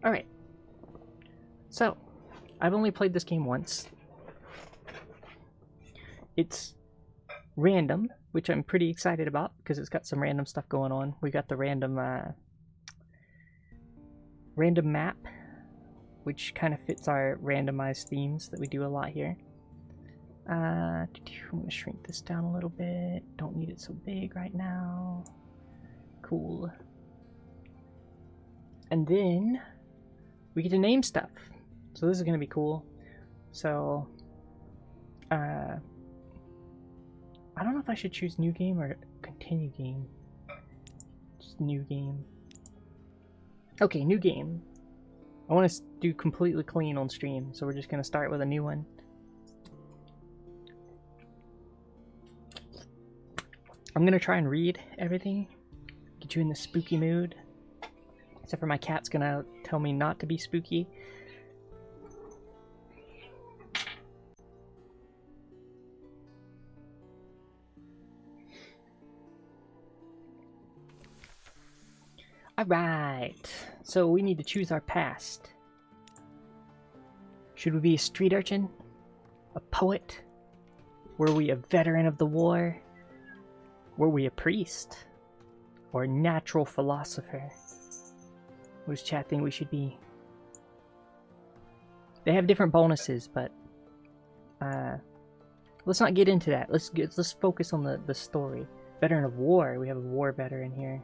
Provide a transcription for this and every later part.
Alright. So, I've only played this game once. It's random, which I'm pretty excited about because it's got some random stuff going on. We got the random map, which kind of fits our randomized themes that we do a lot here. I'm gonna shrink this down a little bit. Don't need it so big right now. Cool. And then we get to name stuff. So this is gonna be cool. So I don't know if I should choose new game or continue game. Just new game. Okay, new game. I want to do completely clean on stream, so we're just gonna start with a new one. I'm gonna try and read everything, get you in the spooky mood. Except for my cat's gonna tell me not to be spooky. Alright, so we need to choose our past. Should we be a street urchin? A poet? Were we a veteran of the war? Were we a priest? Or a natural philosopher? What does chat think we should be? They have different bonuses, but let's not get into that. Let's focus on the story. Veteran of war. We have a war veteran here.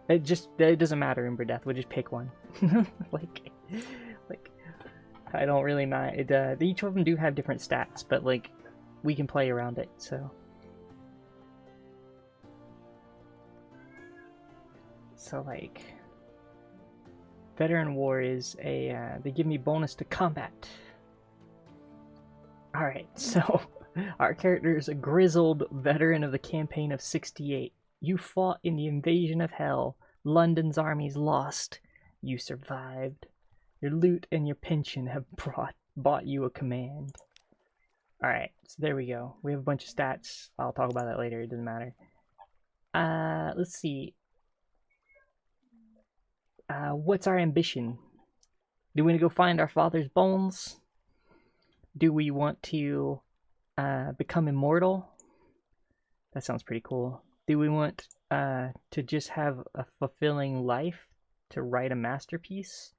It doesn't matter, Ember Death. We'll just pick one. like I don't really mind. Each of them do have different stats, but like we can play around it. So like, veteran war is a they give me bonus to combat. All right, so our character is a grizzled veteran of the campaign of '68. You fought in the invasion of hell. London's armies lost. You survived. Your loot and your pension have bought you a command. Alright, so there we go. We have a bunch of stats. I'll talk about that later. It doesn't matter. Let's see. What's our ambition? Do we want to go find our father's bones? Do we want to become immortal? That sounds pretty cool. Do we want to just have a fulfilling life, to write a masterpiece?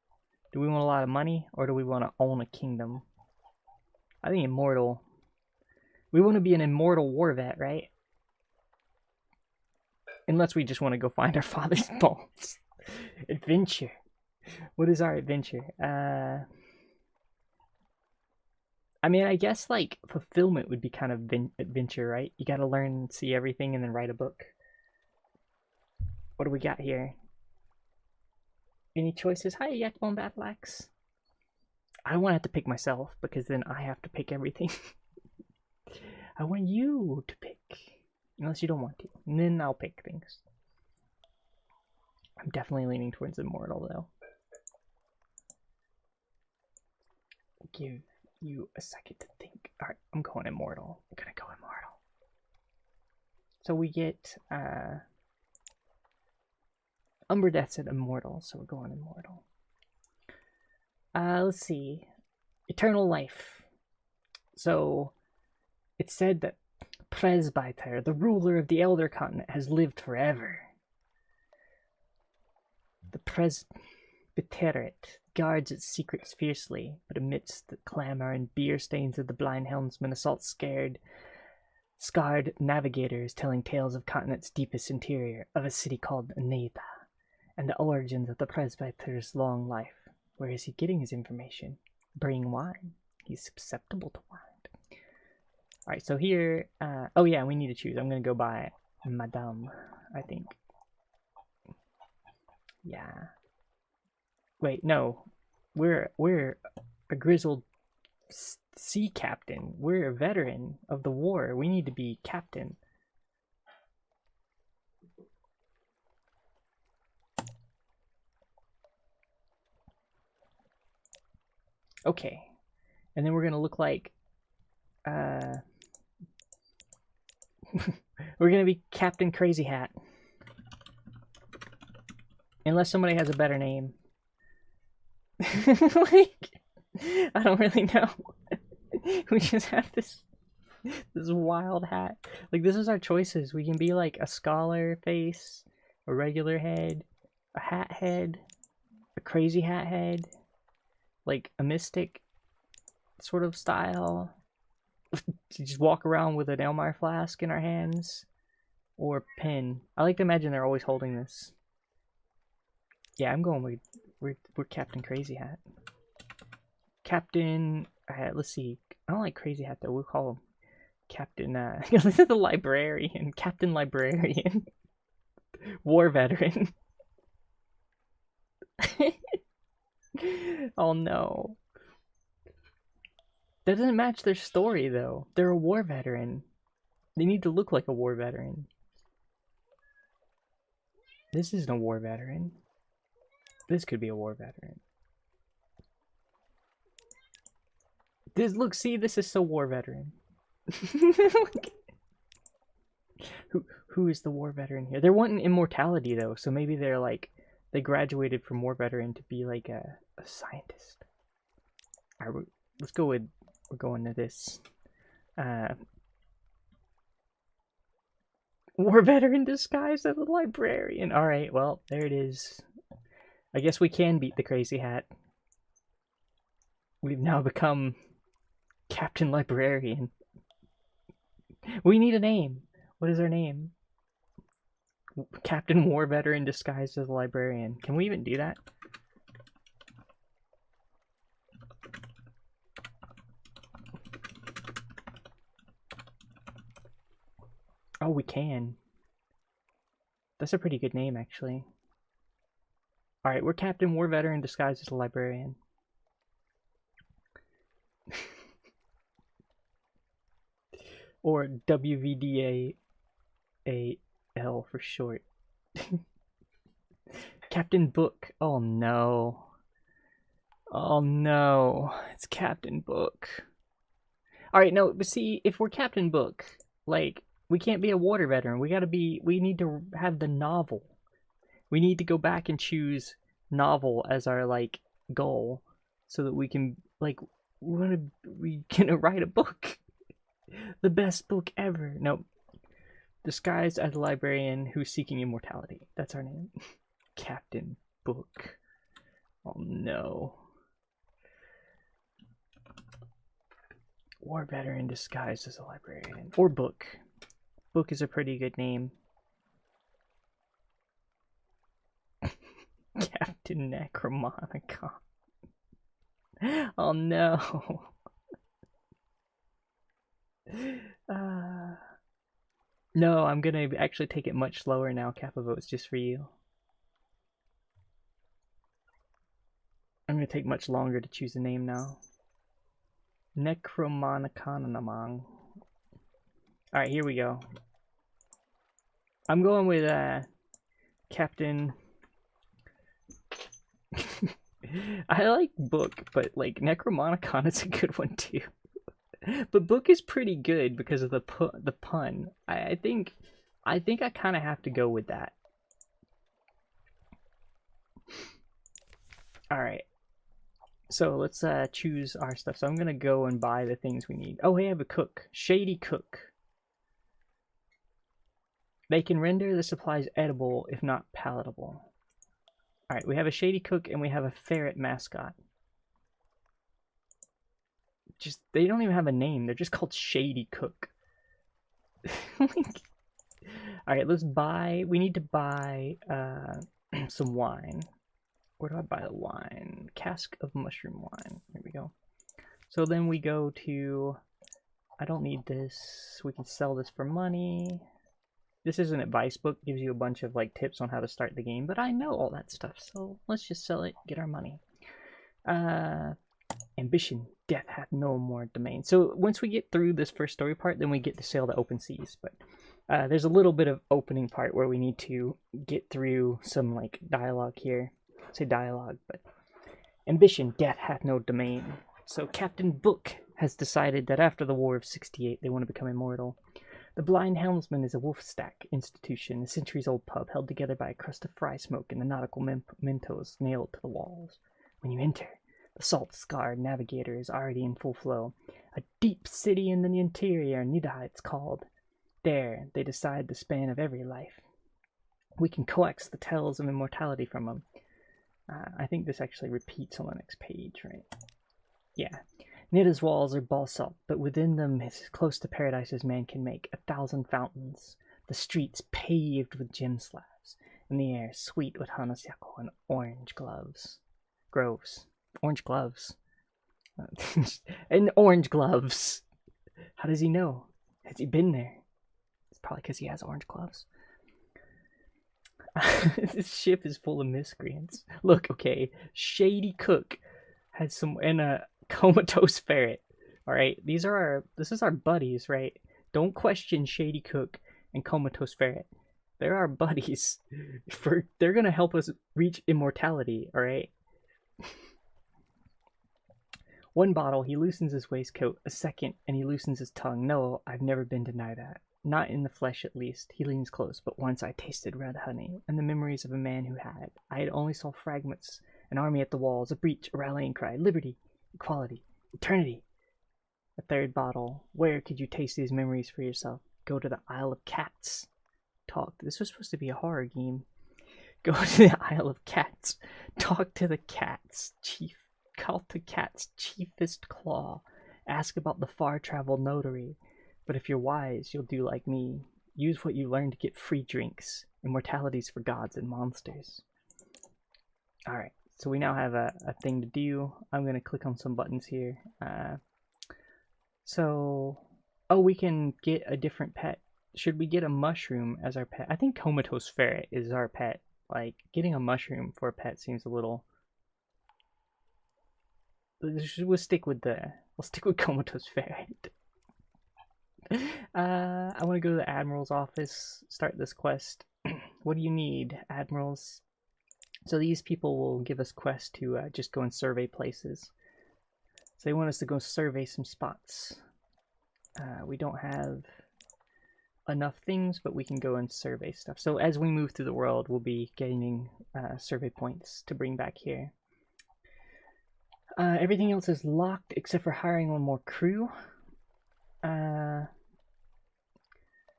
Do we want a lot of money, or do we want to own a kingdom? I think immortal. We want to be an immortal war vet, right? Unless we just want to go find our father's bones. Adventure. What is our adventure? I mean, I guess, like, fulfillment would be kind of adventure, right? You gotta learn, see everything, and then write a book. What do we got here? Any choices? Hi, Yakbone Battleaxe. I don't want to have to pick myself, because then I have to pick everything. I want you to pick. Unless you don't want to. And then I'll pick things. I'm definitely leaning towards immortal, though. Give you a second to think. Alright, I'm going immortal. I'm gonna go immortal. So we get Umber Death said immortal, so we're going immortal. Let's see. Eternal life. So it said that Presbyter, the ruler of the Elder Continent, has lived forever. The Presbyterate guards its secrets fiercely, but amidst the clamor and beer stains of the blind helmsman assaults scarred navigators telling tales of continent's deepest interior, of a city called Neda, and the origins of the presbyter's long life. Where is he getting his information? Bring wine. He's susceptible to wine. Alright, so here, oh yeah, we need to choose. I'm gonna go by Madame, I think. Yeah. Wait, no. We're a grizzled sea captain. We're a veteran of the war. We need to be captain. Okay. And then we're gonna look like we're gonna be Captain Crazy Hat. Unless somebody has a better name. Like, I don't really know. We just have this wild hat. Like, this is our choices. We can be like a scholar face, a regular head, a hat head, a crazy hat head, like a mystic sort of style. To just walk around with an Elmire flask in our hands, or pen. I like to imagine they're always holding this. Yeah, I'm going with we're Captain Crazy Hat. Captain. Let's see. I don't like Crazy Hat though. We'll call him Captain. This is the Librarian. Captain Librarian. War veteran. Oh no. That doesn't match their story though. They're a war veteran. They need to look like a war veteran. This isn't a war veteran. This could be a war veteran. See, this is so war veteran. Who is the war veteran here? They're wanting immortality though, so maybe they're like they graduated from war veteran to be like a scientist. All right, let's go with we're going to this. War veteran disguised as a librarian. All right, well there it is. I guess we can beat the Crazy Hat. We've now become Captain Librarian. We need a name. What is our name? Captain War Veteran disguised as a librarian. Can we even do that? Oh, we can. That's a pretty good name, actually. Alright, we're Captain War Veteran disguised as a librarian. Or WVDAAL for short. Captain Book. Oh no. Oh no. It's Captain Book. Alright, no, but see, if we're Captain Book, like, we can't be a water veteran. We need to have the novel. We need to go back and choose novel as our, like, goal. So that we can, like, we can write a book. The best book ever. Nope. Disguised as a librarian who's seeking immortality. That's our name. Captain Book. Oh no. War veteran disguised as a librarian. Or Book. Book is a pretty good name. Captain Necromonicon. Oh no. No, I'm gonna actually take it much slower now. Kappa votes just for you. I'm gonna take much longer to choose a name now. Necromonicon. Alright, here we go. I'm going with Captain. I like Book, but like Necromonicon is a good one too. But Book is pretty good because of the pun. I think I kind of have to go with that. All right. So let's choose our stuff. So I'm gonna go and buy the things we need. Oh, hey, I have a cook. Shady Cook. They can render the supplies edible if not palatable. All right, we have a Shady Cook and we have a ferret mascot. Just they don't even have a name. They're just called Shady Cook. All right, let's buy. We need to buy some wine. Where do I buy the wine? Cask of mushroom wine. Here we go. So then we go to. I don't need this. We can sell this for money. This is an advice book. Gives you a bunch of like tips on how to start the game. But I know all that stuff, so let's just sell it. Get our money. Ambition, death hath no more domain. So once we get through this first story part, then we get to sail the open seas. But there's a little bit of opening part where we need to get through some like dialogue here. I say dialogue, but ambition, death hath no domain. So Captain Book has decided that after the War of 68, they want to become immortal. The Blind Helmsman is a wolf-stack institution, a centuries-old pub held together by a crust of fry smoke and the nautical mentos nailed to the walls. When you enter, the salt-scarred navigator is already in full flow. A deep city in the interior, Nida it's called. There, they decide the span of every life. We can coax the tales of immortality from them. I think this actually repeats on the next page, right? Yeah. Nida's walls are basalt, but within them is as close to paradise as man can make. 1,000 fountains, the streets paved with gem slabs, and the air sweet with hanasako and orange groves. Orange gloves. And orange gloves. How does he know? Has he been there? It's probably because he has orange gloves. This ship is full of miscreants. Look, okay, Shady Cook had some, and a comatose ferret. All right, this is our buddies, right? Don't question Shady Cook and comatose ferret. They're our buddies. They're gonna help us reach immortality. All right. One bottle, he loosens his waistcoat. A second, and he loosens his tongue. No, I've never been denied that. Not in the flesh, at least. He leans close, but once I tasted red honey, and the memories of a man who had. I had only saw fragments, an army at the walls, a breach, a rallying cry, liberty, equality, eternity. A third bottle. Where could you taste these memories for yourself? Go to the Isle of Cats. Talk. This was supposed to be a horror game. Go to the Isle of Cats. Talk to the cats, chief. Call to Cat's chiefest claw. Ask about the far-traveled notary. But if you're wise, you'll do like me. Use what you learn to get free drinks. Immortality's for gods and monsters. Alright, so we now have a thing to do. I'm going to click on some buttons here. We can get a different pet. Should we get a mushroom as our pet? I think comatose ferret is our pet. Like, getting a mushroom for a pet seems a little... We'll stick with comatose ferret. I want to go to the Admiral's office, start this quest. What do you need, Admirals? So these people will give us quests to just go and survey places. So they want us to go survey some spots. We don't have enough things, but we can go and survey stuff. So as we move through the world, we'll be gaining survey points to bring back here. Everything else is locked except for hiring one more crew.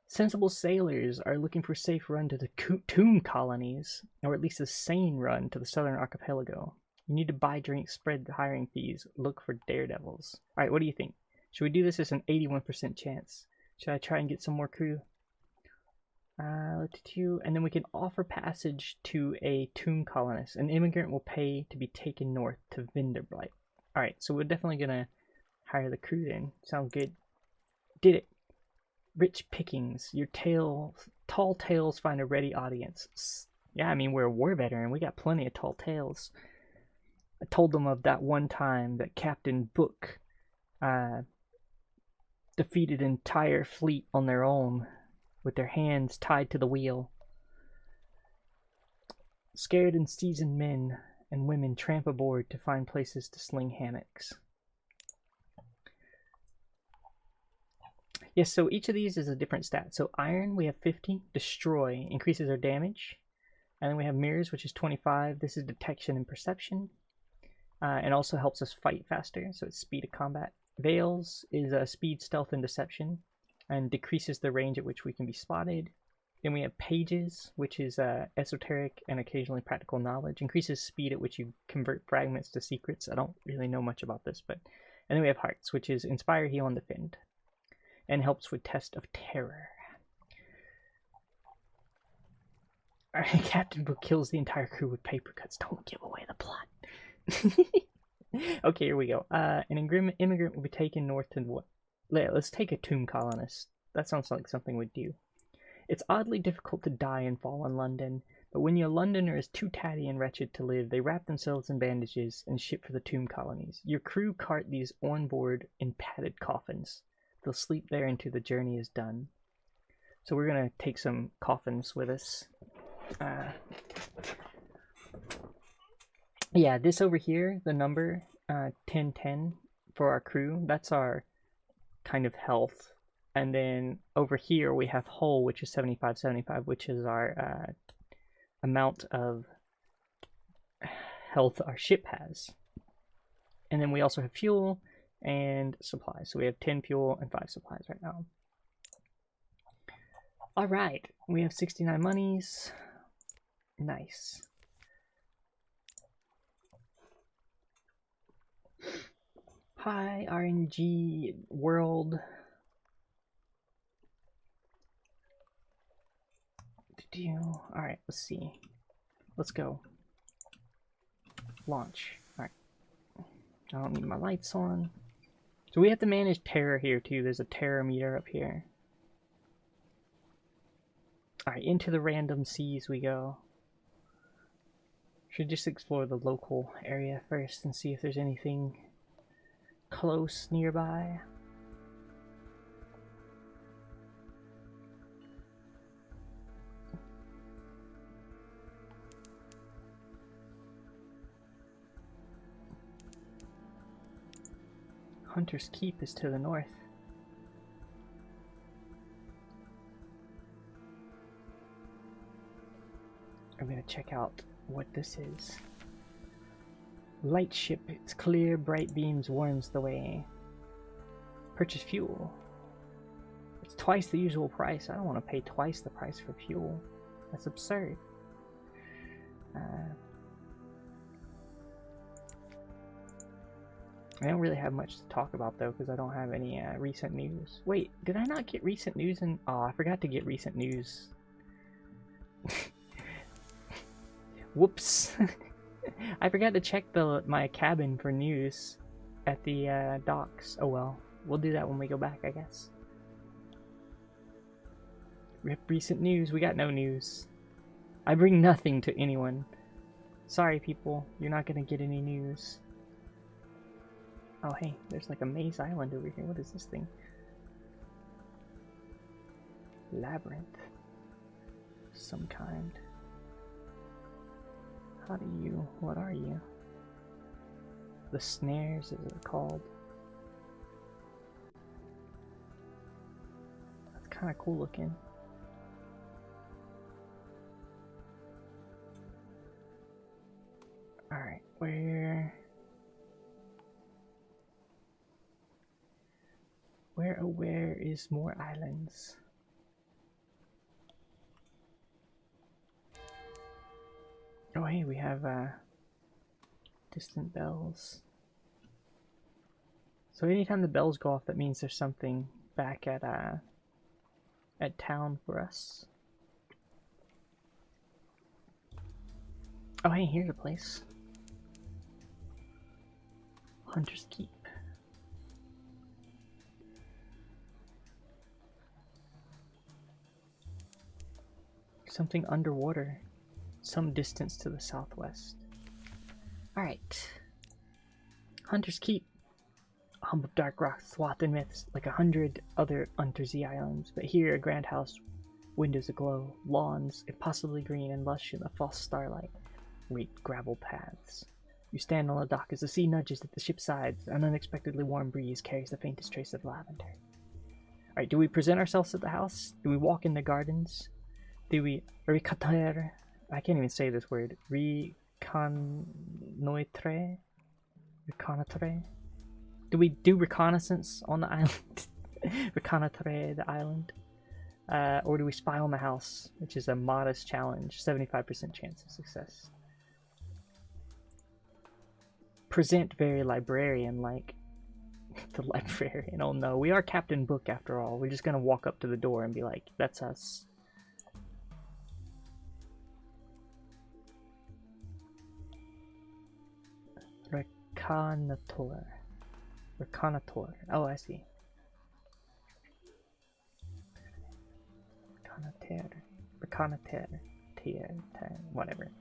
Sensible sailors are looking for a safe run to the tomb colonies, or at least a sane run to the southern archipelago. You need to buy drinks, spread the hiring fees, look for daredevils. Alright, what do you think? Should we do this as an 81% chance? Should I try and get some more crew? And then we can offer passage to a tomb colonist. An immigrant will pay to be taken north to Vinderblight. Alright, so we're definitely gonna hire the crew then. Sounds good. Did it. Rich pickings. Your tall tales find a ready audience. Yeah, I mean, we're a war veteran. We got plenty of tall tales. I told them of that one time that Captain Book defeated an entire fleet on their own with their hands tied to the wheel. Scared and seasoned men and women tramp aboard to find places to sling hammocks. Yes, so each of these is a different stat. So iron, we have 50. Destroy increases our damage. And then we have mirrors, which is 25. This is detection and perception. And also helps us fight faster, so it's speed of combat. Veils is speed, stealth, and deception, and decreases the range at which we can be spotted. Then we have pages, which is esoteric and occasionally practical knowledge. Increases speed at which you convert fragments to secrets. I don't really know much about this, but... And then we have hearts, which is inspire, heal, and defend. And helps with test of terror. Alright, Captain Book kills the entire crew with paper cuts. Don't give away the plot. Okay, here we go. An immigrant will be taken north to what? Let's take a tomb colonist. That sounds like something we'd do. It's oddly difficult to die and fall in London, but when your Londoner is too tatty and wretched to live, they wrap themselves in bandages and ship for the tomb colonies. Your crew cart these on board in padded coffins. They'll sleep there until the journey is done. So we're gonna take some coffins with us. Yeah, this over here, the number 1010 for our crew, that's our kind of health. And then over here we have hull, which is 7575, which is our amount of health our ship has. And then we also have fuel and supplies. So we have 10 fuel and 5 supplies right now. Alright, we have 69 monies. Nice. Hi, RNG world. Alright, let's see. Let's go. Launch. Alright. I don't need my lights on. So we have to manage terror here too. There's a terror meter up here. Alright, into the random seas we go. Should just explore the local area first and see if there's anything close nearby. Hunter's Keep is to the north. I'm gonna check out what this is. Light ship, it's clear, bright beams warms the way. Purchase fuel. It's twice the usual price. I don't want to pay twice the price for fuel. That's absurd. I don't really have much to talk about though, because I don't have any recent news. Wait, did I not get recent news? Oh, I forgot to get recent news. Whoops. I forgot to check my cabin for news at the docks. Oh well, we'll do that when we go back, I guess. Rip recent news. We got no news. I bring nothing to anyone. Sorry people, you're not gonna get any news. Oh hey, there's like a maze island over here. What is this thing? Labyrinth. Some kind. How do you... what are you? The snares, is it called? That's kind of cool looking. Alright, where is more islands? Oh hey, we have distant bells. So anytime the bells go off, that means there's something back at town for us. Oh hey, here's a place. Hunter's Keep. Something underwater. Some distance to the southwest. Alright. Hunter's Keep. A hump of dark rocks swathed in myths like 100 other Untersea islands, but here a grand house, windows aglow, lawns impossibly green and lush in the false starlight, raked gravel paths. You stand on the dock as the sea nudges at the ship's sides. An unexpectedly warm breeze carries the faintest trace of lavender. Alright, do we present ourselves at the house? Do we walk in the gardens? Do we reconnoiter? I can't even say this word. Reconnoitre? Reconnoitre? Do we do reconnaissance on the island? Reconnoitre the island? Or do we spy on the house, which is a modest challenge, 75% chance of success. Present very librarian-like. The librarian, oh no, we are Captain Book after all. We're just gonna walk up to the door and be like, that's us. Reconnoitre. Reconnoitre. Oh, I see. Reconnoitre. Reconnoitre. Whatever.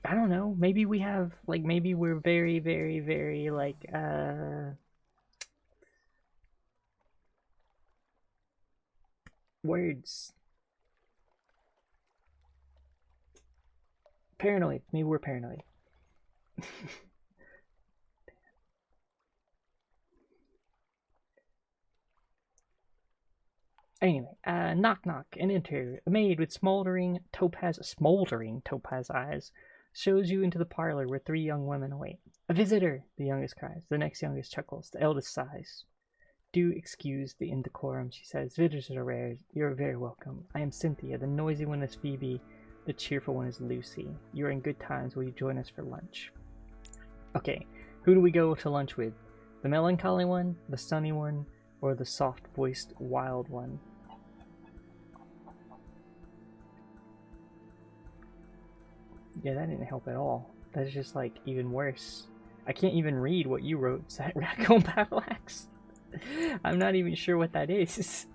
I don't know. Maybe we have, like, maybe we're very, very, very, like, words. Paranoid. Maybe we're paranoid. Anyway, knock knock and enter. A maid with smoldering topaz eyes shows you into the parlor where 3 young women await. A visitor, the youngest cries. The next youngest chuckles. The eldest sighs. Do excuse the indecorum, she says. Visitors are rare. You're very welcome. I am Cynthia. The noisy one is Phoebe. The cheerful one is Lucy. You're in good times. Will you join us for lunch? Okay, who do we go to lunch with? The melancholy one, the sunny one, or the soft-voiced wild one? Yeah, that didn't help at all. That's just, like, even worse. I can't even read what you wrote. Is that raccoon battle axe? I'm not even sure what that is. It's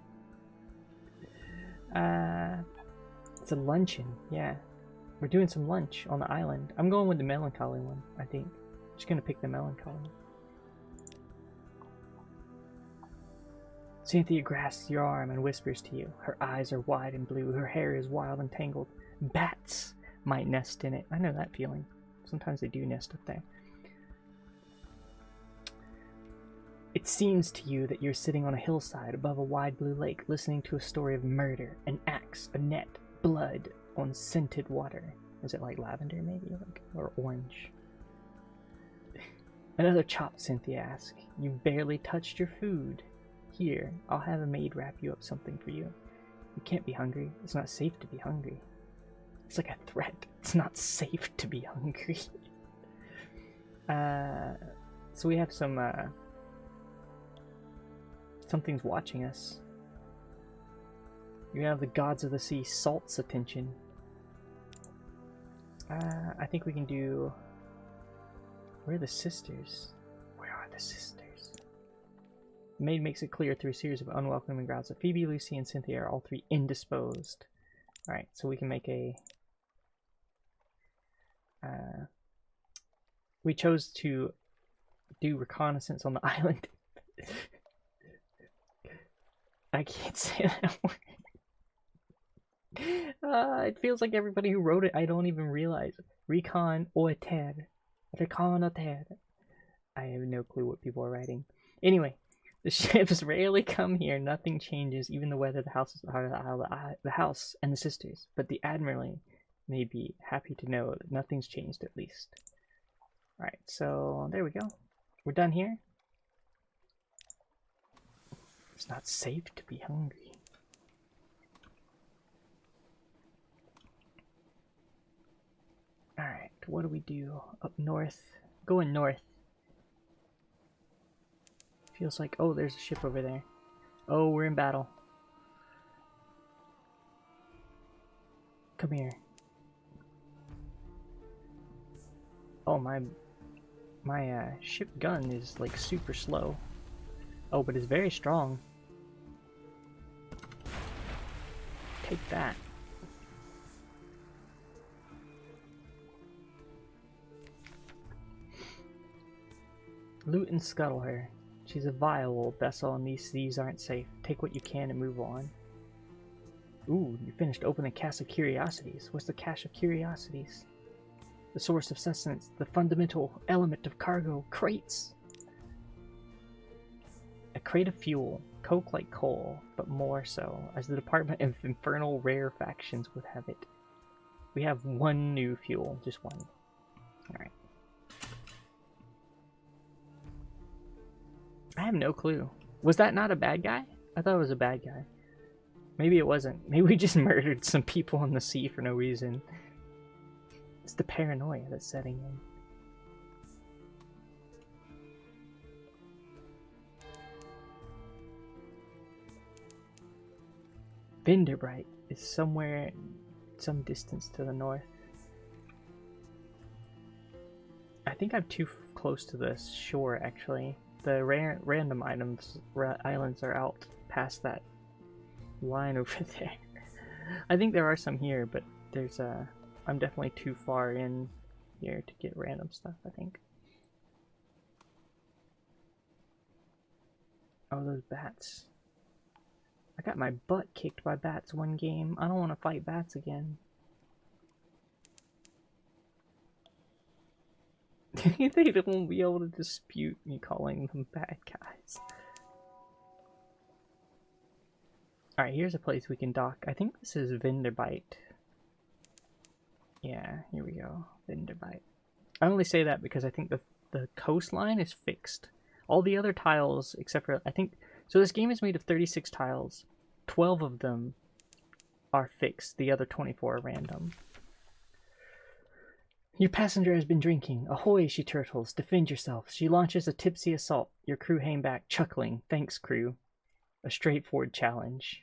a luncheon. Yeah. We're doing some lunch on the island. I'm going with the melancholy one, I think. I'm just gonna pick the melancholy one. Cynthia grasps your arm and whispers to you. Her eyes are wide and blue. Her hair is wild and tangled. Bats might nest in it. I know that feeling. Sometimes they do nest up there. It seems to you that you're sitting on a hillside above a wide blue lake, listening to a story of murder, an axe, a net, blood on scented water. Is it like lavender, maybe? Or orange? Another chop, Cynthia asks. You barely touched your food. Here, I'll have a maid wrap you up something for you. You can't be hungry. It's not safe to be hungry. It's like a threat. It's not safe to be hungry. So we have some, something's watching us. You have the gods of the sea Salt's attention. I think we can do... Where are the sisters? Where are the sisters? The maid makes it clear through a series of unwelcoming growls that Phoebe, Lucy, and Cynthia are all 3 indisposed. Alright, so we can make a... we chose to do reconnaissance on the island. I can't say that word. It feels like everybody who wrote it, I don't even realize. Recon oiter. Recon oiter. I have no clue what people are writing. Anyway, the ships rarely come here. Nothing changes, even the weather, the house, and the sisters. But the Admiral may be happy to know that nothing's changed, at least. Alright, so there we go. We're done here. It's not safe to be hungry. Alright, what do we do? Up north? Going north. Feels like... Oh, there's a ship over there. Oh, we're in battle. Come here. Oh, my ship gun is like super slow. Oh, but it's very strong. Take that. Loot and scuttle her. She's a vile old vessel and these seas aren't safe. Take what you can and move on. Ooh, you finished opening a cache of curiosities. What's the cache of curiosities? The source of sustenance, the fundamental element of cargo, crates. A crate of fuel, coke like coal, but more so, as the Department of Infernal Rarefactions would have it. We have 1 new fuel, just 1. Alright. I have no clue. Was that not a bad guy? I thought it was a bad guy. Maybe it wasn't. Maybe we just murdered some people on the sea for no reason. It's the paranoia that's setting in. Vinderbright is somewhere, some distance to the north. I think I'm too close to the shore, actually. The random islands are out past that line over there. I think there are some here, but there's I'm definitely too far in here to get random stuff, I think. Oh, those bats. I got my butt kicked by bats one game. I don't want to fight bats again. They won't be able to dispute me calling them bad guys. Alright, here's a place we can dock. I think this is Vinderbite. Yeah, here we go. Vinderbite. I only say that because I think the coastline is fixed. All the other tiles, except for, I think... So this game is made of 36 tiles. 12 of them are fixed. The other 24 are random. Your passenger has been drinking. Ahoy, she turtles. Defend yourself. She launches a tipsy assault. Your crew hang back, chuckling. Thanks, crew. A straightforward challenge.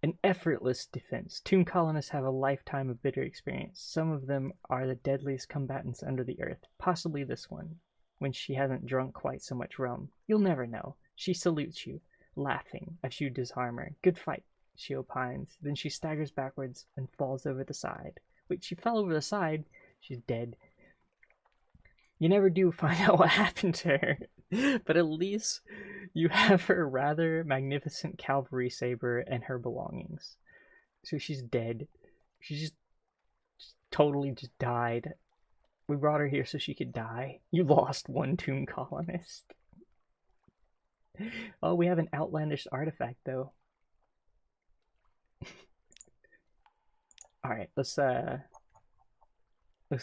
An effortless defense. Tomb colonists have a lifetime of bitter experience. Some of them are the deadliest combatants under the earth. Possibly this one, when she hasn't drunk quite so much rum. You'll never know. She salutes you, laughing as you disarm her. Good fight, she opines. Then she staggers backwards and falls over the side. Wait, she fell over the side? She's dead. You never do find out what happened to her, but at least you have her rather magnificent cavalry saber and her belongings. So she's dead. She just totally just died. We brought her here so she could die. You lost one tomb colonist. Oh, we have an outlandish artifact though. Alright, let's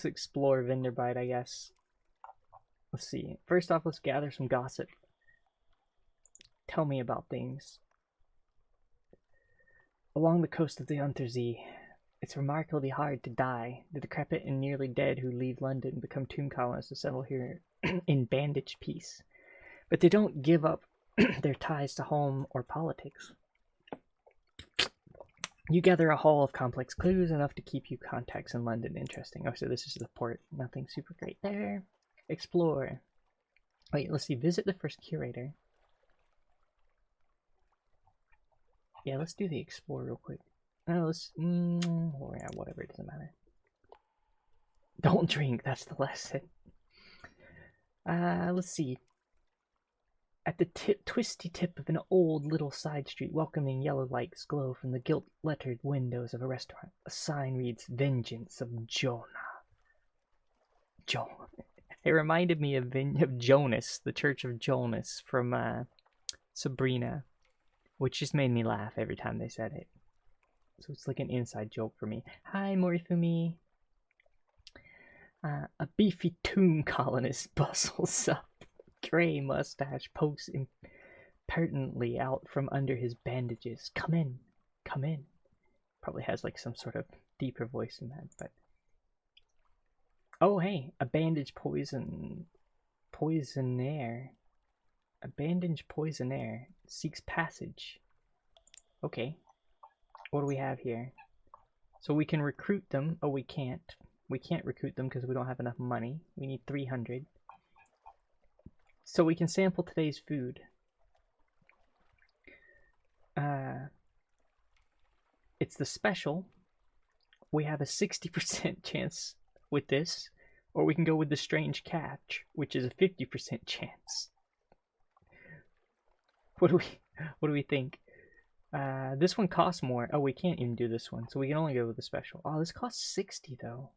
explore Vinderbite, I guess. Let's see. First off, let's gather some gossip. Tell me about things. Along the coast of the Untersee, it's remarkably hard to die. The decrepit and nearly dead who leave London become tomb colonists to settle here in bandaged peace. But they don't give up their ties to home or politics. You gather a haul of complex clues, enough to keep you contacts in London interesting. Oh, so this is the port. Nothing super great there. Explore. Wait, let's see. Visit the first curator. Yeah, let's do the explore real quick. No, let's... oh, yeah, whatever, it doesn't matter. Don't drink, that's the lesson. Let's see. At the twisty tip of an old little side street, welcoming yellow lights glow from the gilt-lettered windows of a restaurant. A sign reads, Vengeance of Jonah. It reminded me of Jonas, the Church of Jonas from Sabrina, which just made me laugh every time they said it. So it's like an inside joke for me. Hi, Morifumi. A beefy tomb colonist bustles up. Gray mustache pokes impertinently out from under his bandages. Come in, come in. Probably has like some sort of deeper voice in that, but... Oh, hey, a bandage poisonaire. A bandage poisonaire seeks passage. Okay. What do we have here? So we can recruit them. Oh, we can't. We can't recruit them because we don't have enough money. We need 300. So we can sample today's food. It's the special. We have a 60% chance with this, or we can go with the strange catch, which is a 50% chance. What do we think? This one costs more. Oh, we can't even do this one, so we can only go with the special. Oh, this costs 60 though.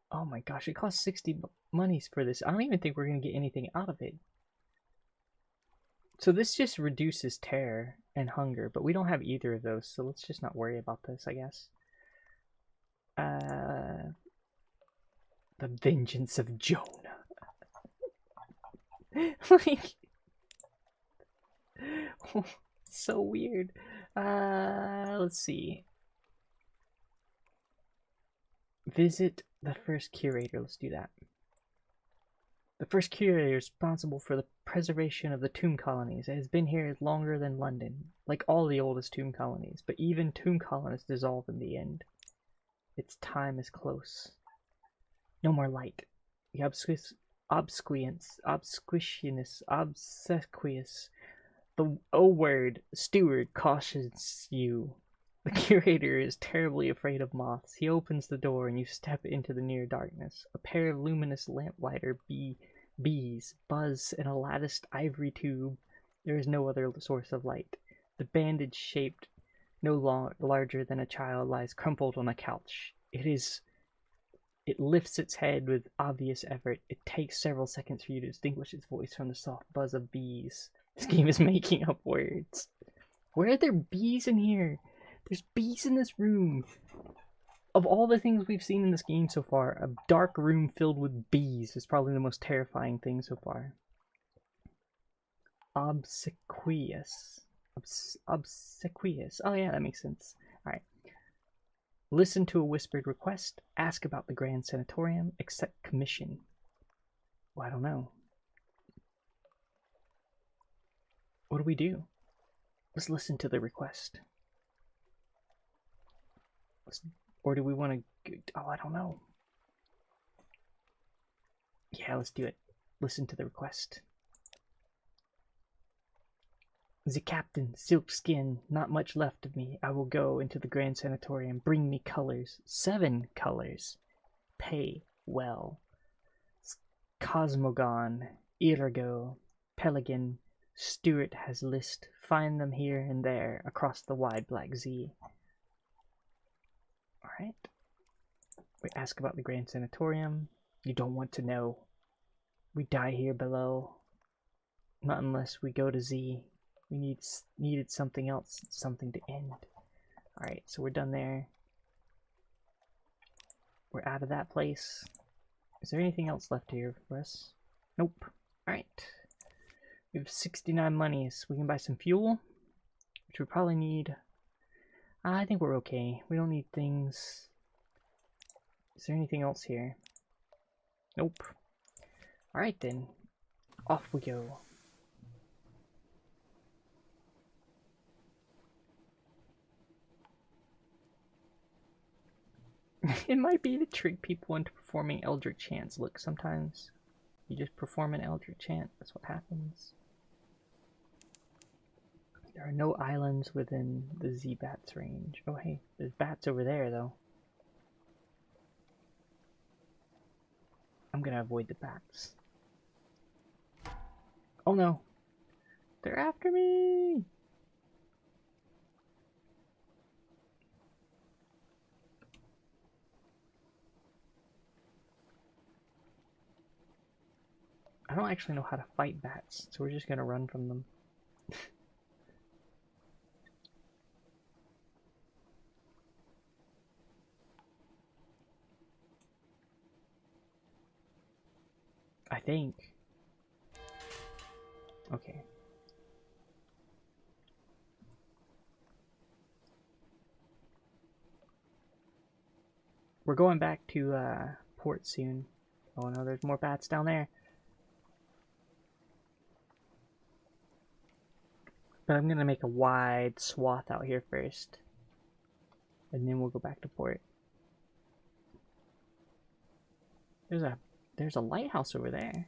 Oh my gosh, it costs 60 monies for this. I don't even think we're gonna get anything out of it. So this just reduces terror and hunger, but we don't have either of those, so let's just not worry about this, I guess. The Vengeance of Jonah. Like, so weird. Let's see. Visit the first curator. Let's do that. The first curator is responsible for the preservation of the tomb colonies. It has been here longer than London, like all the oldest tomb colonies, but even tomb colonists dissolve in the end. Its time is close. No more light. The obsequious, the O-word steward cautions you. The curator is terribly afraid of moths. He opens the door and you step into the near darkness. A pair of luminous lamplighter bees buzz in a latticed ivory tube. There is no other source of light. The bandage shaped no larger than a child lies crumpled on a couch. It is It lifts its head with obvious effort. It takes several seconds for you to distinguish its voice from the soft buzz of bees. This game is making up words. Where are there bees in here? There's bees in this room. Of all the things we've seen in this game so far, a dark room filled with bees is probably the most terrifying thing so far. Obsequious. Obsequious. Oh yeah, that makes sense. Alright. Listen to a whispered request. Ask about the Grand Sanatorium. Accept commission. Well, I don't know. What do we do? Let's listen to the request. Or do we want to... Oh, I don't know. Yeah, let's do it. Listen to the request. The captain, silk skin, not much left of me. I will go into the Grand Sanatorium. Bring me colors. 7 colors. Pay well. Cosmogon, Irago, Pelican, Stuart has list. Find them here and there across the wide Black Sea. Alright. We ask about the Grand Sanatorium. You don't want to know. We die here below. Not unless we go to Z. We needed something else, something to end. Alright, so we're done there. We're out of that place. Is there anything else left here for us? Nope. Alright. We have 69 monies. We can buy some fuel, which we probably need. I think we're okay. We don't need things. Is there anything else here? Nope. Alright then. Off we go. It might be to trick people into performing Eldritch chants. Look, sometimes you just perform an Eldritch chant. That's what happens. There are no islands within the Z-Bats range. Oh hey, there's bats over there though. I'm gonna avoid the bats. Oh no! They're after me! I don't actually know how to fight bats, so we're just gonna run from them. I think. Okay. We're going back to port soon. Oh no, there's more bats down there. But I'm gonna make a wide swath out here first. And then we'll go back to port. There's a lighthouse over there.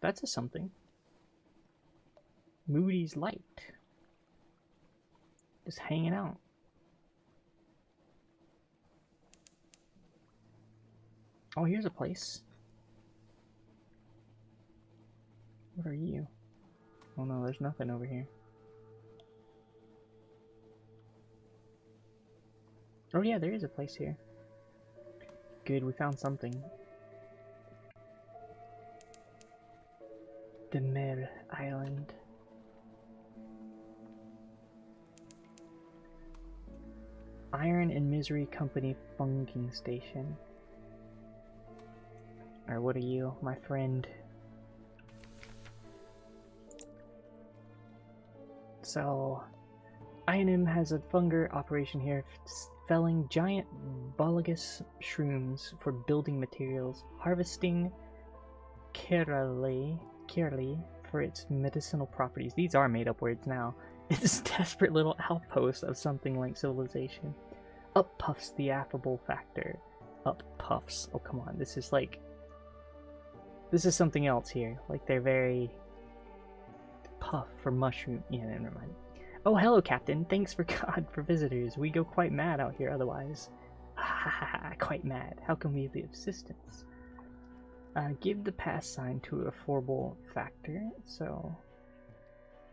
That's a something. Moody's Light. Just hanging out. Oh, here's a place. What are you? Oh no, there's nothing over here. Oh yeah, there is a place here. Good, we found something. The Mer Island. Iron and Misery Company Funking Station. Or what are you, my friend? So, INM has a funger operation here, felling giant bulbous shrooms for building materials, harvesting Kerali for its medicinal properties. These are made up words now. It's a desperate little outpost of something like civilization. Up puffs the affable factor. Up puffs. Oh, come on. This is like... This is something else here. Like, they're very... Puff for mushroom. Yeah, never mind. Oh, hello, Captain. Thanks for God for visitors. We go quite mad out here otherwise. Ha ha ha, quite mad. How can we be of assistance? Give the pass sign to a affable factor. So...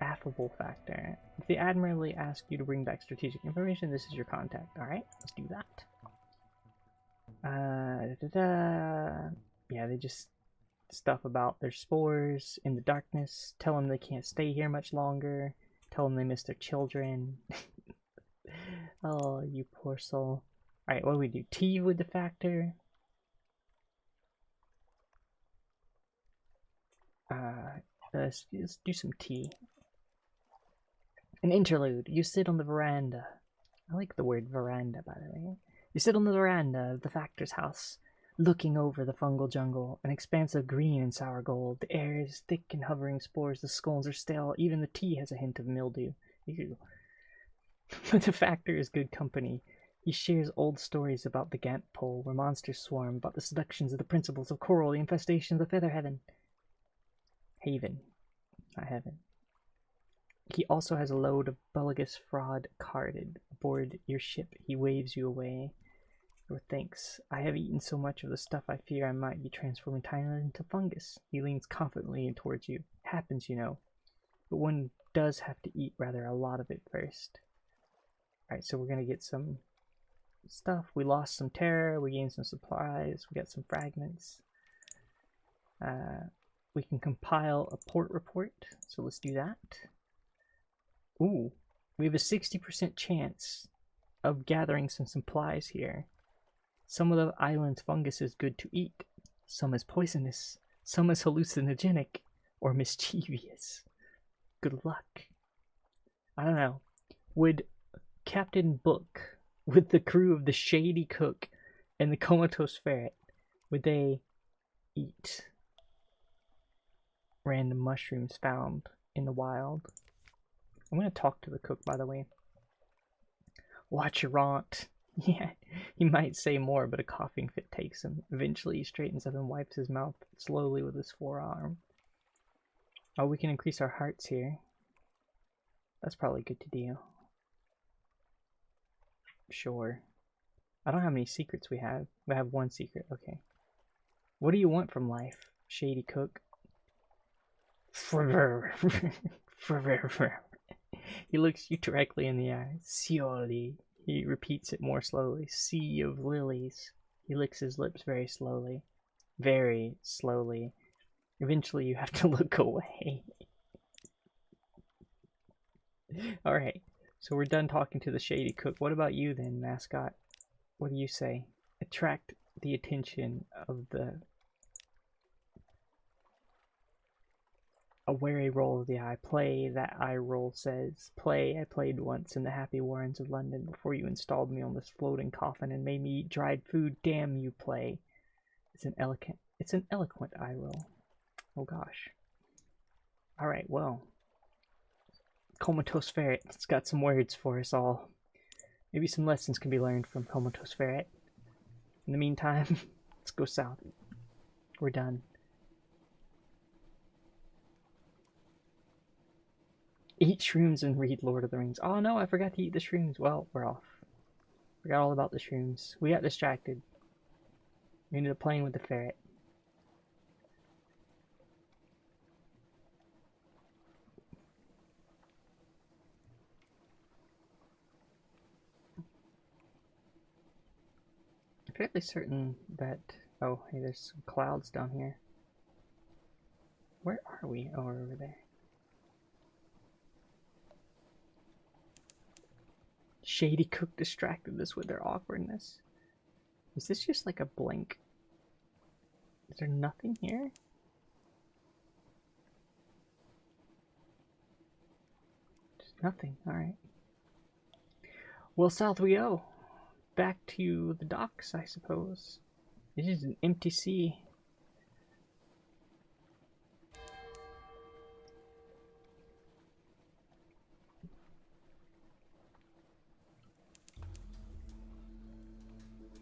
Affable factor. If the Admiralty asks you to bring back strategic information, this is your contact. Alright, let's do that. Yeah, they just stuff about their spores in the darkness. Tell them they can't stay here much longer. Tell them they miss their children. Oh, you poor soul. Alright, what do we do? Tea with the factor. Let's do some tea. An interlude. You sit on the veranda. I like the word veranda, by the way. You sit on the veranda of the factor's house, looking over the fungal jungle, an expanse of green and sour gold. The air is thick and hovering spores. The scones are stale. Even the tea has a hint of mildew. Ew. But the factor is good company. He shares old stories about the Gant Pole, where monsters swarm, about the seductions of the principles of coral, the infestations of feather heaven. Haven, not heaven. He also has a load of bulligus fraud carded. Aboard your ship, he waves you away. Or thinks, I have eaten so much of the stuff I fear I might be transforming Tyler into fungus. He leans confidently in towards you. Happens, you know. But one does have to eat rather a lot of it first. Alright, so we're gonna get some stuff. We lost some terror, we gained some supplies, we got some fragments. We can compile a port report, so let's do that. Ooh, we have a 60% chance of gathering some supplies here. Some of the island's fungus is good to eat. Some is poisonous. Some is hallucinogenic or mischievous. Good luck. I don't know. Would Captain Book, with the crew of the Shady Cook and the Comatose Ferret, would they eat random mushrooms found in the wild? I'm going to talk to the cook, by the way. Watch your rant. Yeah, he might say more, but a coughing fit takes him. Eventually, he straightens up and wipes his mouth slowly with his forearm. Oh, we can increase our hearts here. That's probably good to do. Sure. I don't know how many secrets we have. We have one secret. Okay. What do you want from life, Shady Cook? He looks you directly in the eye. Sioli. He repeats it more slowly. Sea of lilies. He licks his lips very slowly. Very slowly. Eventually you have to look away. Alright, so we're done talking to the Shady Cook. What about you then, mascot? What do you say? Attract the attention of the... A wary roll of the eye. Play, that eye roll says. Play, I played once in the Happy Warrens of London before you installed me on this floating coffin and made me eat dried food. Damn you, play. It's an eloquent eye roll. Oh gosh. Alright, well. Comatose Ferret. It's got some words for us all. Maybe some lessons can be learned from Comatose Ferret. In the meantime, let's go south. We're done. Eat shrooms and read Lord of the Rings. Oh no, I forgot to eat the shrooms. Well, we're off. Forgot all about the shrooms. We got distracted. We ended up playing with the ferret. I'm fairly certain that... Oh, hey, there's some clouds down here. Where are we? Oh, we're over there. Shady Cook distracted us with their awkwardness. Is this just like a blank? Is there nothing here? Just nothing, alright. Well, south we go. Back to the docks, I suppose. This is an empty sea.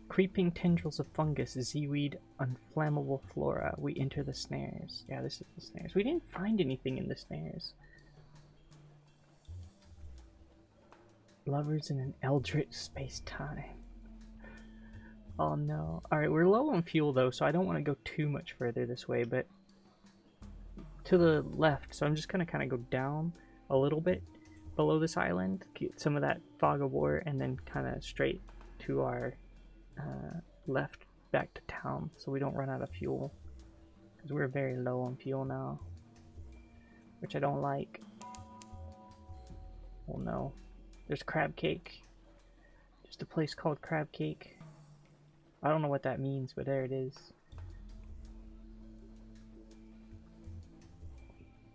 Creeping tendrils of fungus, seaweed, unflammable flora. We enter the snares. Yeah, this is the snares. We didn't find anything in the snares. Lovers in an eldritch space-time. Oh no. Alright, we're low on fuel though, so I don't want to go too much further this way, but to the left, so I'm just gonna kind of go down a little bit below this island, get some of that fog of war, and then kind of straight to our left back to town so we don't run out of fuel. Because we're very low on fuel now. Which I don't like. Oh no. There's crab cake. Just a place called Crab Cake. I don't know what that means, but there it is.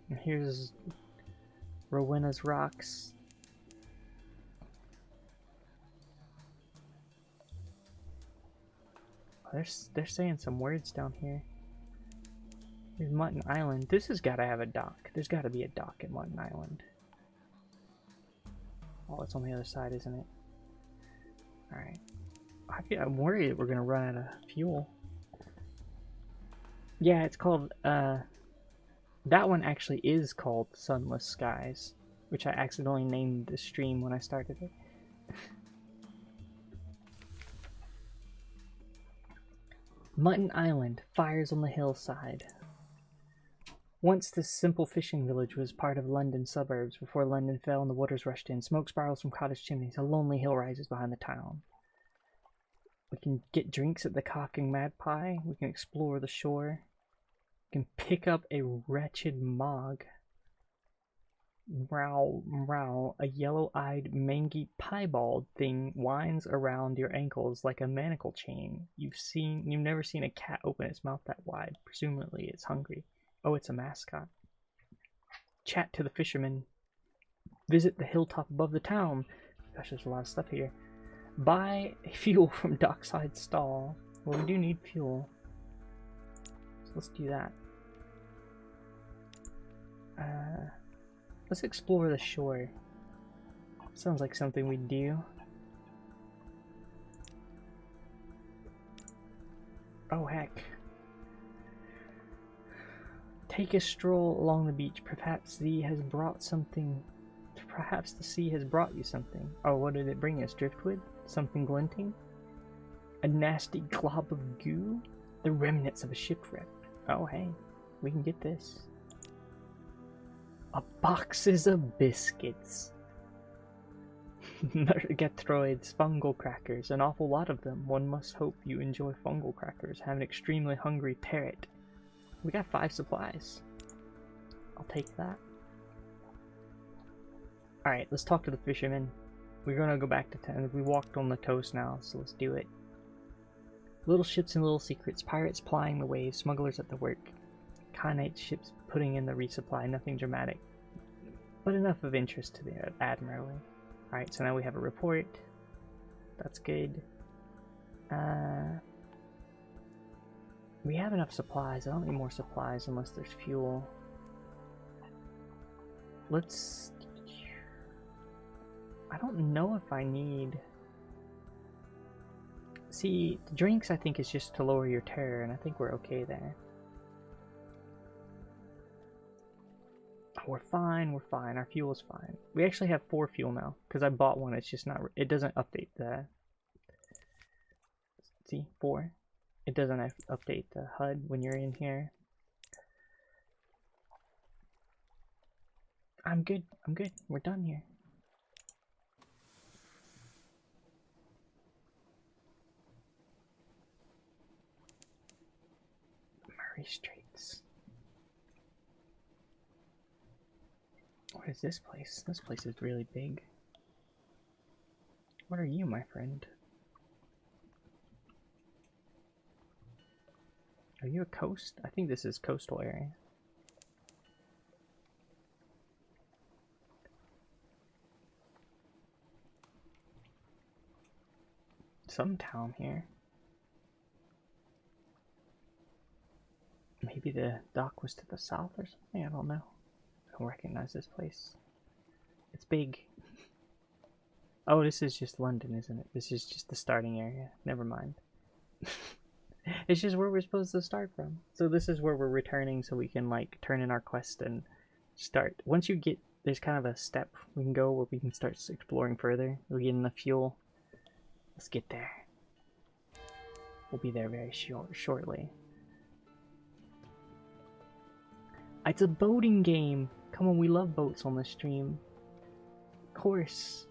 And here's Rowena's Rocks. Oh, they're saying some words down here. Here's Mutton Island. This has got to have a dock. There's got to be a dock at Mutton Island. Oh, it's on the other side, isn't it? Alright. I'm worried that we're going to run out of fuel. Yeah, it's called, that one actually is called Sunless Skies, which I accidentally named the stream when I started it. Mutton Island, fires on the hillside. Once this simple fishing village was part of London's suburbs. Before London fell and the waters rushed in, smoke spirals from cottage chimneys. A lonely hill rises behind the town. We can get drinks at the Cock and Magpie. We can explore the shore. We can pick up a wretched mog. Row, row, a yellow-eyed, mangy piebald thing winds around your ankles like a manacle chain. You've never seen a cat open its mouth that wide. Presumably it's hungry. Oh, it's a mascot. Chat to the fisherman. Visit the hilltop above the town. Gosh, there's a lot of stuff here. Buy fuel from dockside stall. Well, we do need fuel. So let's do that. Let's explore the shore. Sounds like something we'd do. Oh, heck. Take a stroll along the beach. Perhaps the sea has brought you something. Oh, what did it bring us? Driftwood? Something glinting? A nasty glob of goo? The remnants of a shipwreck. Oh, hey. We can get this. A boxes of biscuits. Gatroids, fungal crackers. An awful lot of them. One must hope you enjoy fungal crackers. Have an extremely hungry parrot. We got 5 supplies. I'll take that. Alright, let's talk to the fisherman. We're gonna go back to town. We walked on the coast now, so let's do it. Little ships and little secrets. Pirates plying the waves. Smugglers at the work. Khanate ships putting in the resupply. Nothing dramatic, but enough of interest to the admiral. Alright, so now we have a report. That's good. We have enough supplies. I don't need more supplies unless there's fuel. Let's... I don't know if I need... See, the drinks I think is just to lower your terror, and I think we're okay there. We're fine, we're fine. Our fuel is fine. We actually have 4 fuel now, because I bought one. It's just not... It doesn't update the... See, 4. It doesn't update the HUD when you're in here. I'm good. I'm good. We're done here. Murray Straits. What is this place? This place is really big. What are you, my friend? Are you a coast? I think this is coastal area. Some town here. Maybe the dock was to the south or something? I don't know. I don't recognize this place. It's big. Oh, this is just London, isn't it? This is just the starting area. Never mind. It's just where we're supposed to start from. So this is where we're returning so we can like turn in our quest and start. Once you get, there's kind of a step we can go where we can start exploring further. We get enough fuel. Let's get there. We'll be there very shortly. It's a boating game. Come on, we love boats on this stream. Of course.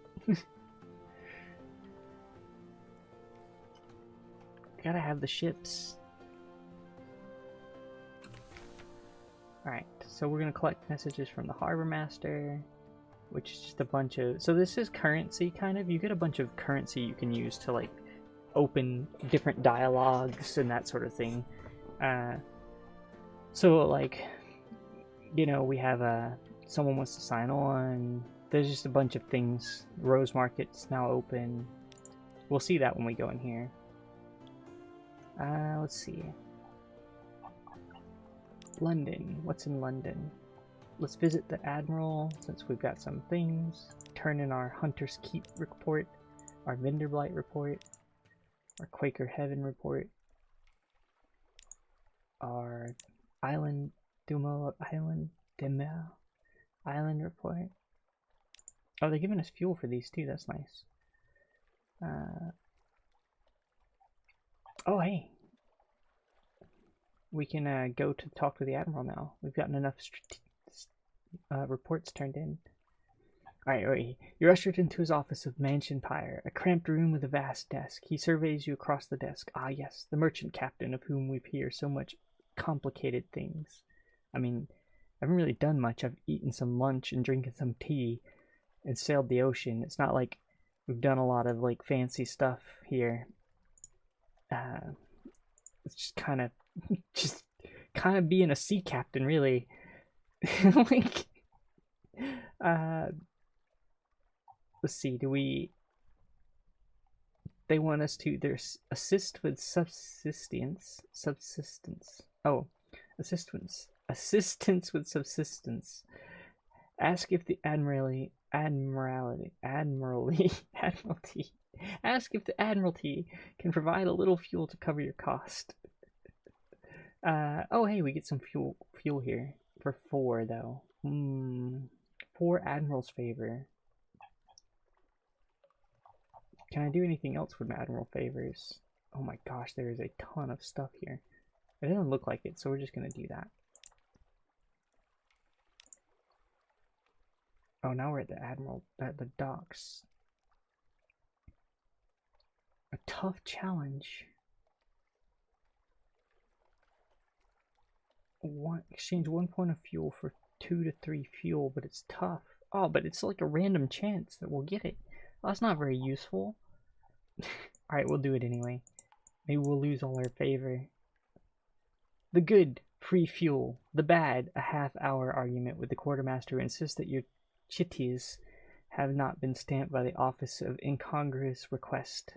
gotta have the ships. Alright, so we're gonna collect messages from the Harbor Master, which is just a bunch of... So this is currency, kind of. You get a bunch of currency you can use to, like, open different dialogues and that sort of thing. So, like, you know, we have someone wants to sign on. There's just a bunch of things. Rose Market's now open. We'll see that when we go in here. Let's see. London. What's in London? Let's visit the Admiral, since we've got some things. Turn in our Hunter's Keep report, our Vendor Blight report, our Quaker Heaven report, our Island Dumo Island report. Oh, they're giving us fuel for these too, that's nice. Oh, hey. We can go to talk to the Admiral now. We've gotten enough reports turned in. Alright, you're ushered into his office of Mansion Pyre, a cramped room with a vast desk. He surveys you across the desk. Ah, yes, the merchant captain of whom we hear so much complicated things. I mean, I haven't really done much. I've eaten some lunch and drinking some tea and sailed the ocean. It's not like we've done a lot of, like, fancy stuff here. It's just kind of being a sea captain, really. Like, let's see, they want us to, there's assist with subsistence. Oh, assistance with subsistence. Ask if the Admiralty ask if the Admiralty can provide a little fuel to cover your cost. Oh, hey, we get some fuel here for 4 though. 4 Admiral's favor. Can I do anything else with Admiral favors? Oh my gosh, there is a ton of stuff here. It doesn't look like it, so we're just gonna do that. Oh, now we're at the docks. A tough challenge. Exchange 1 point of fuel for 2 to 3 fuel, but it's tough. Oh, but it's like a random chance that we'll get it. Oh, that's not very useful. Alright, we'll do it anyway. Maybe we'll lose all our favor. The good, free fuel. The bad, a half-hour argument with the quartermaster who insists that your chitties have not been stamped by the office of incongruous request.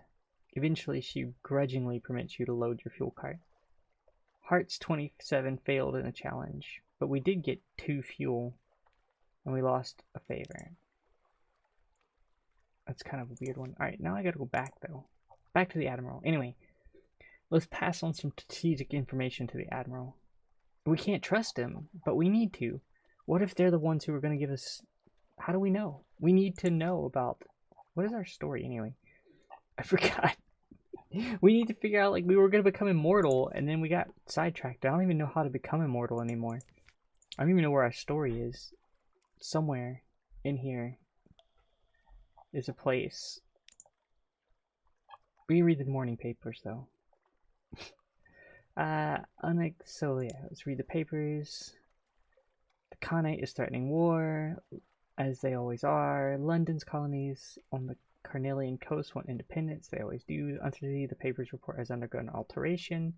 Eventually, she grudgingly permits you to load your fuel cart. Hearts 27 failed in a challenge, but we did get 2 fuel, and we lost a favor. That's kind of a weird one. Alright, now I gotta go back, though. Back to the Admiral. Anyway, let's pass on some strategic information to the Admiral. We can't trust him, but we need to. What if they're the ones who are going to give us... How do we know? We need to know about... What is our story, anyway? I forgot. We need to figure out, like, we were going to become immortal, and then we got sidetracked. I don't even know how to become immortal anymore. I don't even know where our story is. Somewhere in here is a place. We read the morning papers, though. So yeah, let's read the papers. The Khanate is threatening war, as they always are. London's colonies on the Carnelian coast want independence. They always do. Until the papers report has undergone alteration.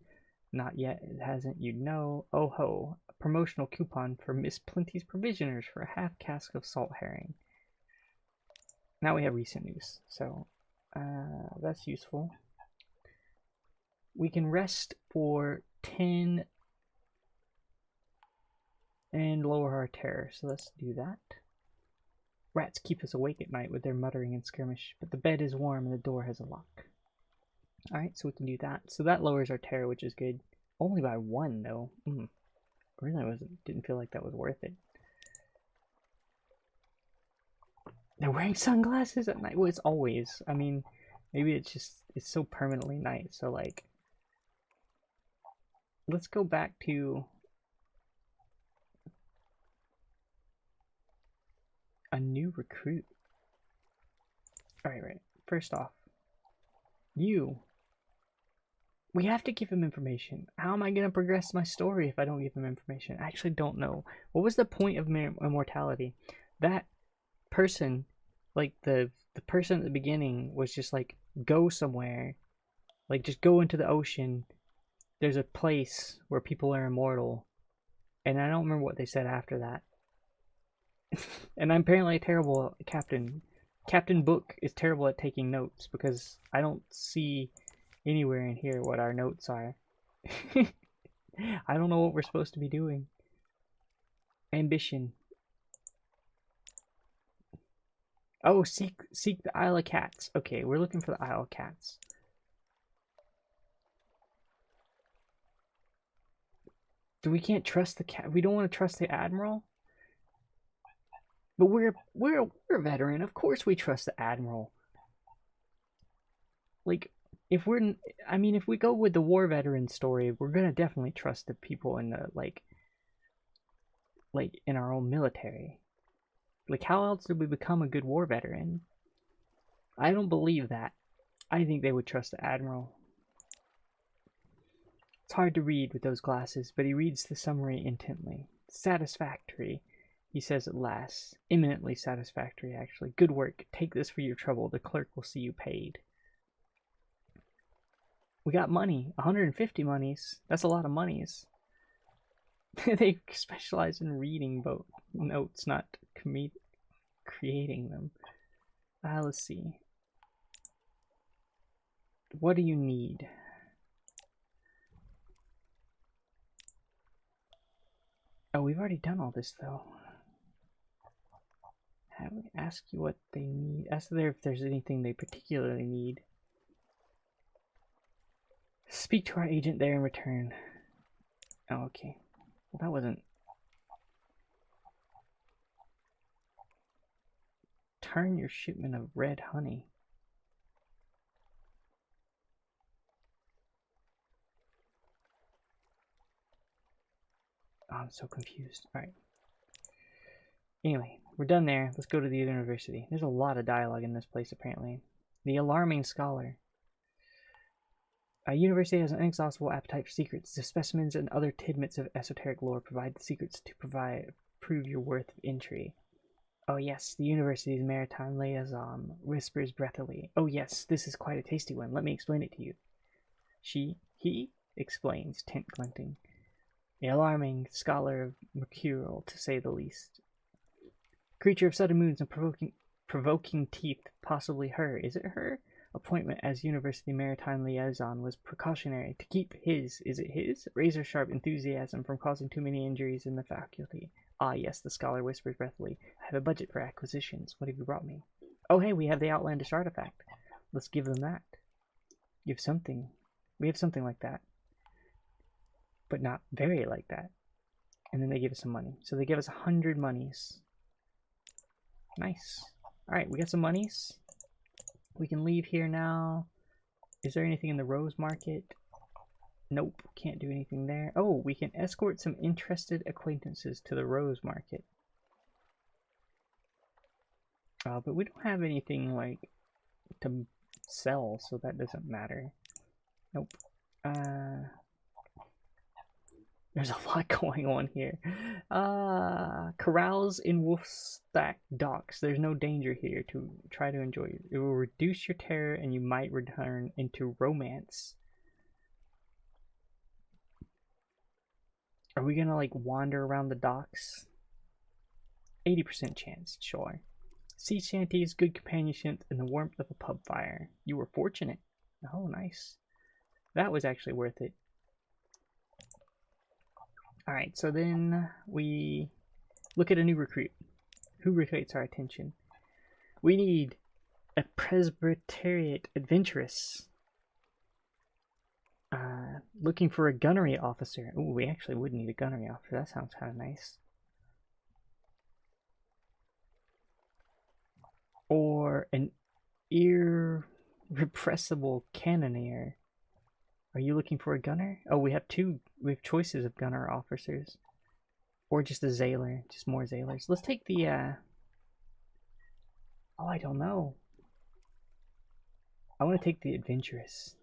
Not yet. It hasn't. You know. Oh ho! A promotional coupon for Miss Plenty's Provisioners for a half cask of salt herring. Now we have recent news, so that's useful. We can rest for 10 and lower our terror, so let's do that. Rats keep us awake at night with their muttering and skirmish, but the bed is warm and the door has a lock. Alright, so we can do that. So that lowers our terror, which is good. Only by 1, though. Really didn't feel like that was worth it. They're wearing sunglasses at night. Well, it's always. I mean, maybe it's so permanently night. So, like, let's go back to a new recruit. Alright, right. First off, you We have to give him information. How am I going to progress my story if I don't give him information? I actually don't know. What was the point of immortality? That person, like the person at the beginning was just like, go somewhere. Like, just go into the ocean. There's a place where people are immortal. And I don't remember what they said after that. And I'm apparently a terrible captain. Captain Book is terrible at taking notes because I don't see anywhere in here what our notes are. I don't know what we're supposed to be doing. Ambition. Oh, seek the Isle of Cats. Okay, we're looking for the Isle of Cats. We can't trust the cat. We don't want to trust the admiral. But we're a veteran. Of course we trust the admiral. Like, if we go with the war veteran story, we're gonna definitely trust the people in the like in our own military. Like, how else did we become a good war veteran? I don't believe that. I think they would trust the admiral. It's hard to read with those glasses, but he reads the summary intently. Satisfactory, he says at last. Eminently satisfactory, actually. Good work. Take this for your trouble. The clerk will see you paid. We got money. 150 monies. That's a lot of monies. They specialize in reading notes, not creating them. Let's see. What do you need? Oh, we've already done all this, though. Have me ask you what they need. Ask them if there's anything they particularly need. Speak to our agent there in return. Oh, okay. Well, that wasn't... Turn your shipment of red honey. Oh, I'm so confused. Alright. Anyway, we're done there. Let's go to the university. There's a lot of dialogue in this place, apparently. The alarming scholar. A university has an inexhaustible appetite for secrets. The specimens and other tidbits of esoteric lore provide the secrets to prove your worth of entry. Oh yes, the university's maritime liaison whispers breathily. Oh yes, this is quite a tasty one. Let me explain it to you. He explains, tent glinting. The alarming scholar of Mercurial, to say the least. Creature of sudden moods and provoking teeth, possibly her. Is it her? Appointment as University Maritime Liaison was precautionary to keep his razor-sharp enthusiasm from causing too many injuries in the faculty. Ah, yes, the scholar whispers breathily. I have a budget for acquisitions. What have you brought me? Oh, hey, we have the outlandish artifact. Let's give them that. We have something like that. But not very like that. And then they give us some money. So they give us 100 monies. Nice. Alright, we got some monies. We can leave here now. Is there anything in the rose market? Nope, can't do anything there. Oh, we can escort some interested acquaintances to the rose market. But we don't have anything, like, to sell, so that doesn't matter. Nope. There's a lot going on here. Carouse in Wolfstack Docks. There's no danger here. To try to enjoy it. It will reduce your terror and you might return into romance. Are we gonna, like, wander around the docks? 80% chance, sure. Sea shanties, good companionship, and the warmth of a pub fire. You were fortunate. Oh, nice. That was actually worth it. Alright, so then we look at a new recruit. Who recruits our attention? We need a Presbyterian adventuress. Looking for a gunnery officer. Ooh, we actually would need a gunnery officer. That sounds kind of nice. Or an irrepressible cannoneer. Are you looking for a gunner? Oh, we have choices of gunner officers. Or just a Zailer. Just more Zailers. Let's take the, oh, I don't know. I want to take the adventurous.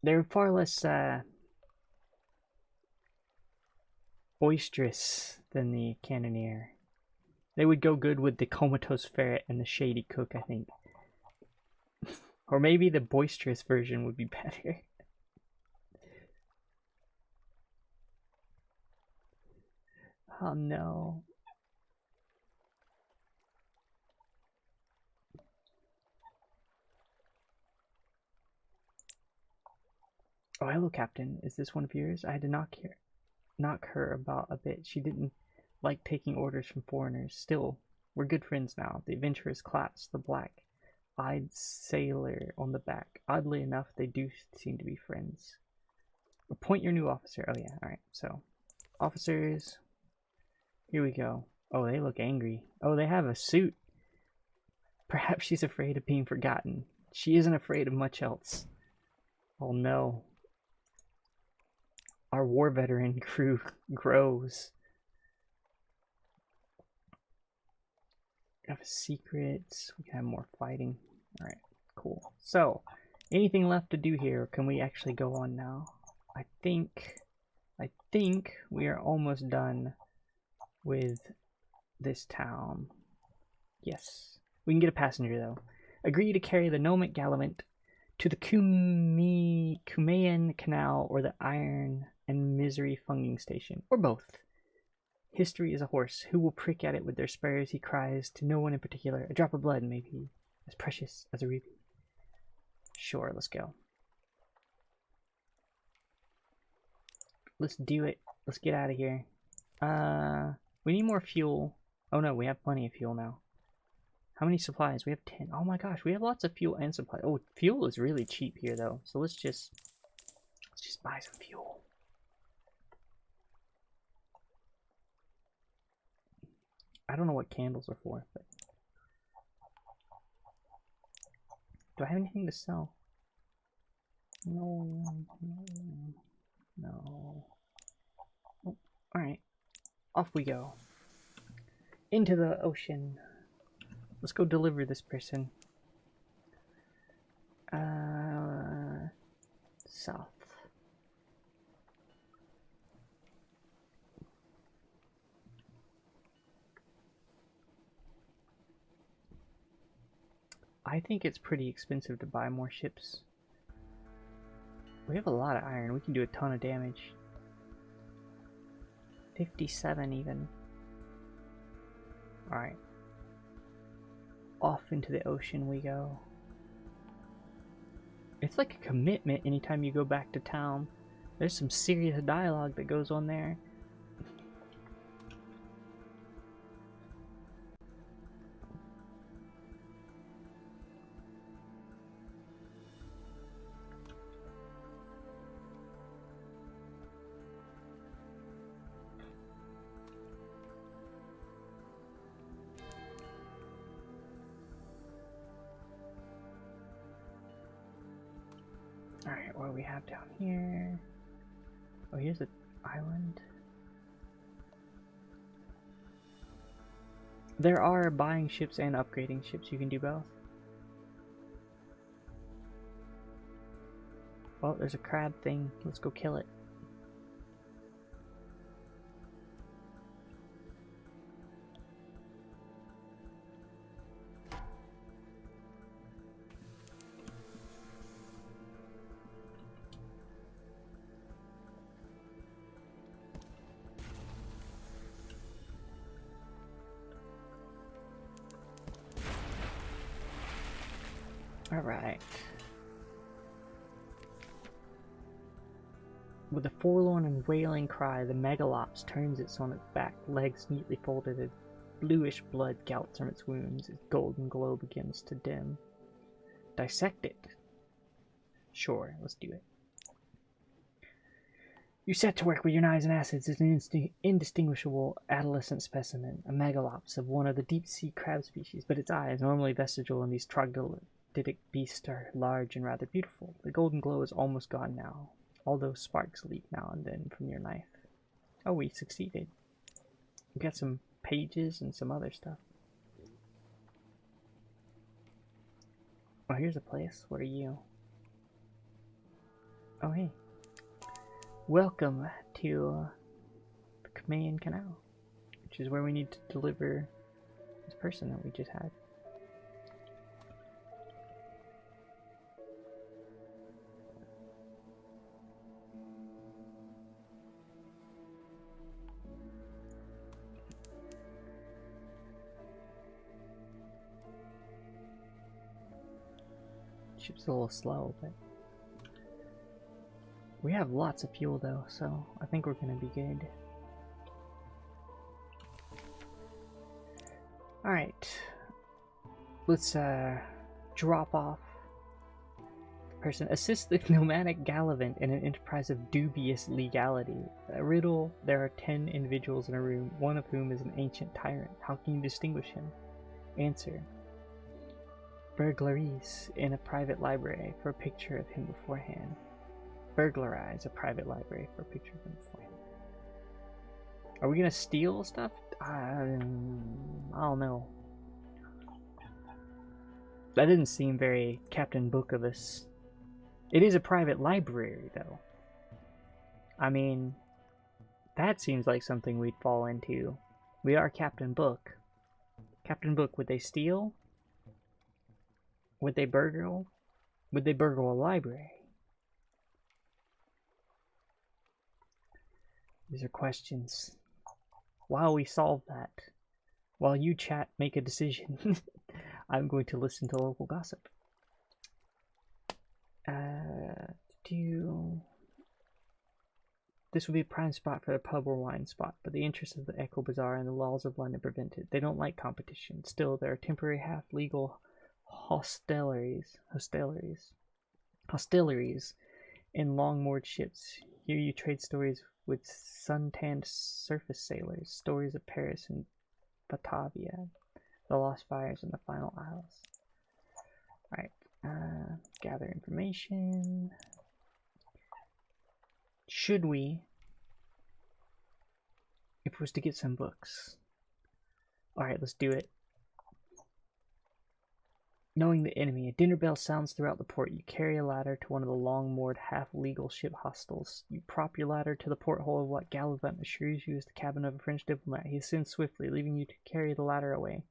They're far less boisterous than the Cannoneer. They would go good with the Comatose Ferret and the Shady Cook, I think. Or maybe the boisterous version would be better. Oh no. Oh, hello, Captain. Is this one of yours? I had to knock her about a bit. She didn't like taking orders from foreigners. Still, we're good friends now. The adventurers claps the black-eyed sailor on the back. Oddly enough, they do seem to be friends. Appoint your new officer. Oh yeah, alright. So, officers. Here we go. Oh, they look angry. Oh, they have a suit. Perhaps she's afraid of being forgotten. She isn't afraid of much else. Oh no. Our war veteran crew grows. We have secrets. We can have more fighting. Alright, cool. So, anything left to do here? Or can we actually go on now? I think we are almost done with this town. Yes. We can get a passenger though. Agree to carry the Gnomic Gallivant to the Kumean Canal or the Iron and Misery Funging Station, or both. History is a horse. Who will prick at it with their spurs? He cries to no one in particular. A drop of blood may be as precious as a ruby. Sure, let's go. Let's do it. Let's get out of here. We need more fuel. Oh no, we have plenty of fuel now. How many supplies? We have 10. Oh my gosh, we have lots of fuel and supplies. Oh, fuel is really cheap here though. So let's just buy some fuel. I don't know what candles are for, but do I have anything to sell? No. Oh, alright. Off we go. Into the ocean. Let's go deliver this person. South. I think it's pretty expensive to buy more ships. We have a lot of iron. We can do a ton of damage. 57 even. Alright. Off into the ocean we go. It's like a commitment anytime you go back to town. There's some serious dialogue that goes on there. Alright, what do we have down here? Oh, here's an island. There are buying ships and upgrading ships. You can do both. Well, there's a crab thing. Let's go kill it. Alright. With a forlorn and wailing cry, the megalops turns it on its back, legs neatly folded, a bluish blood gouts from its wounds, its golden glow begins to dim. Dissect it. Sure, let's do it. You set to work with your knives and acids as an indistinguishable adolescent specimen, a megalops of one of the deep-sea crab species, but its eyes, normally vestigial in these troglodytic beasts, are large and rather beautiful. The golden glow is almost gone now, although sparks leap now and then from your knife. Oh, we succeeded. We got some pages and some other stuff. Oh, here's a place. What are you? Oh, hey. Welcome to the Command Canal, which is where we need to deliver this person that we just had. Ship's a little slow, but we have lots of fuel though, so I think we're gonna be good. Alright, let's drop off the person. Assist the nomadic gallivant in an enterprise of dubious legality. A riddle: there are 10 individuals in a room, one of whom is an ancient tyrant. How can you distinguish him? Answer: burglaries in a private library for a picture of him beforehand. Burglarize a private library for a picture of him beforehand. Are we gonna steal stuff? I don't know. That didn't seem very Captain Book of us. It is a private library, though. I mean, that seems like something we'd fall into. We are Captain Book. Captain Book, would they steal? Would they burgle? Would they burgle a library? These are questions. While we solve that, while you chat make a decision, I'm going to listen to local gossip. This would be a prime spot for a pub or wine spot, but the interests of the Echo Bazaar and the laws of London prevent it. They don't like competition. Still, there are temporary half-legal hosteleries in long-moored ships. Here you trade stories with sun-tanned surface sailors, stories of Paris and Batavia, the lost fires and the final isles. Alright, gather information. Should we, if it was to get some books? Alright, let's do it. Knowing the enemy, a dinner bell sounds throughout the port. You carry a ladder to one of the long-moored, half-legal ship hostels. You prop your ladder to the porthole of what Gallivant assures you is the cabin of a French diplomat. He ascends swiftly, leaving you to carry the ladder away.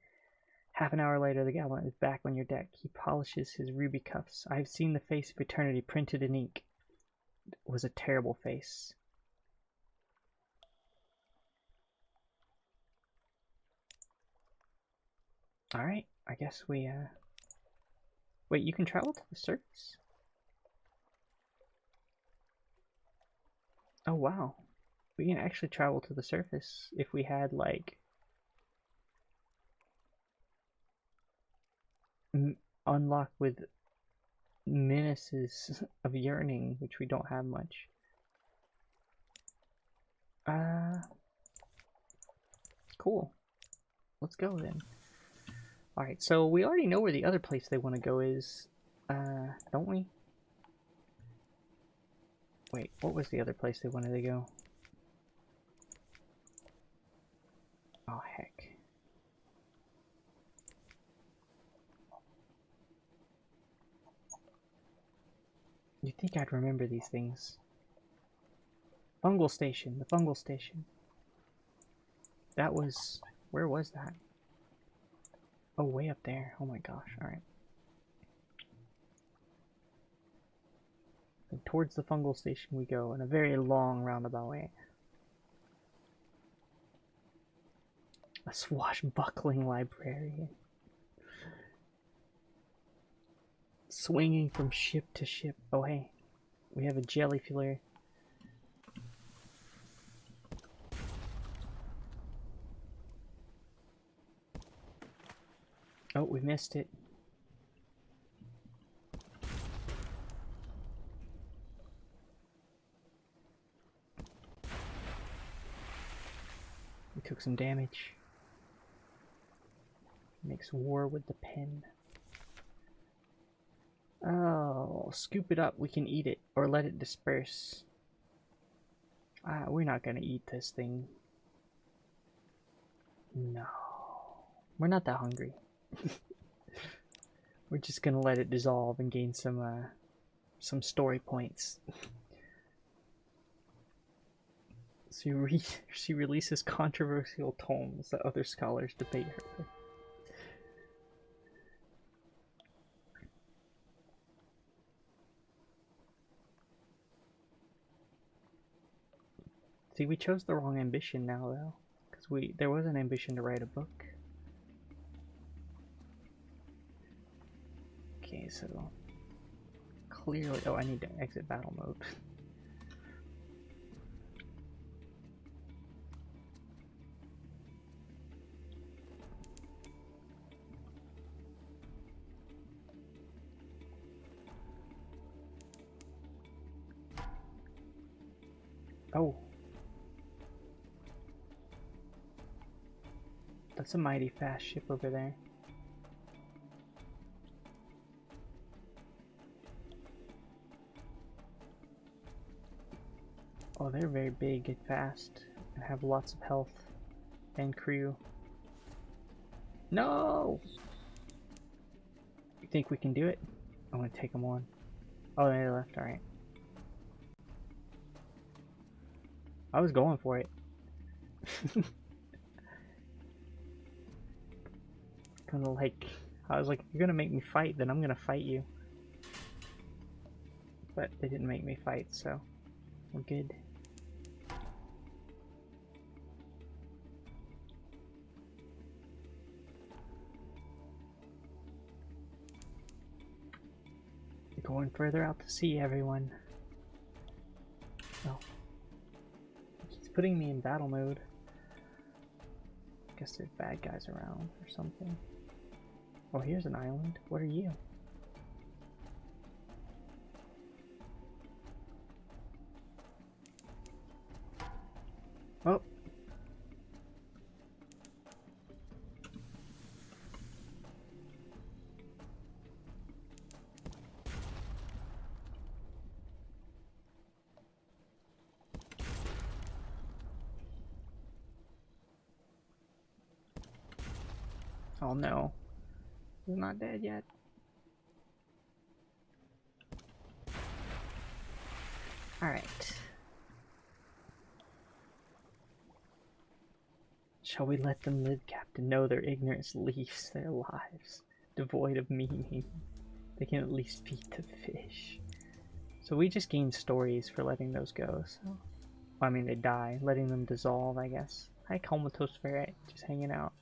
Half an hour later, the Gallivant is back on your deck. He polishes his ruby cuffs. I have seen the face of eternity printed in ink. It was a terrible face. Alright, I guess we, Wait, you can travel to the surface? Oh, wow. We can actually travel to the surface if we had, like, unlock with menaces of yearning, which we don't have much. Cool. Let's go then. Alright, so we already know where the other place they want to go is, don't we? Wait, what was the other place they wanted to go? Oh, heck. You'd think I'd remember these things. Fungal Station, the Fungal Station. That was... where was that? Oh, way up there. Oh my gosh, alright. And towards the Fungal Station we go in a very long roundabout way. A swashbuckling librarian. Swinging from ship to ship. Oh hey, we have a jellyfiller. Oh, we missed it. We took some damage. Makes war with the pen. Oh, scoop it up. We can eat it or let it disperse. We're not gonna eat this thing. No. We're not that hungry. We're just gonna let it dissolve and gain some some story points. She releases controversial tomes that other scholars debate her with. See, we chose the wrong ambition now, though, because there was an ambition to write a book. Okay, so clearly, oh, I need to exit battle mode. Oh. That's a mighty fast ship over there. Oh, they're very big and fast and have lots of health and crew. No! You think we can do it? I'm gonna take them on. Oh, they left, alright. I was going for it. Kinda like, I was like, you're gonna make me fight, then I'm gonna fight you. But they didn't make me fight, so we're good. Going further out to sea, everyone. Oh. He's putting me in battle mode. Guess there's bad guys around or something. Oh, here's an island. What are you? Oh. Oh no. He's not dead yet. Alright. Shall we let them live, Captain? No, their ignorance leaves their lives, devoid of meaning. They can at least feed the fish. So we just gained stories for letting those go, so... I mean, they die. Letting them dissolve, I guess. Hi, comatose ferret. Just hanging out.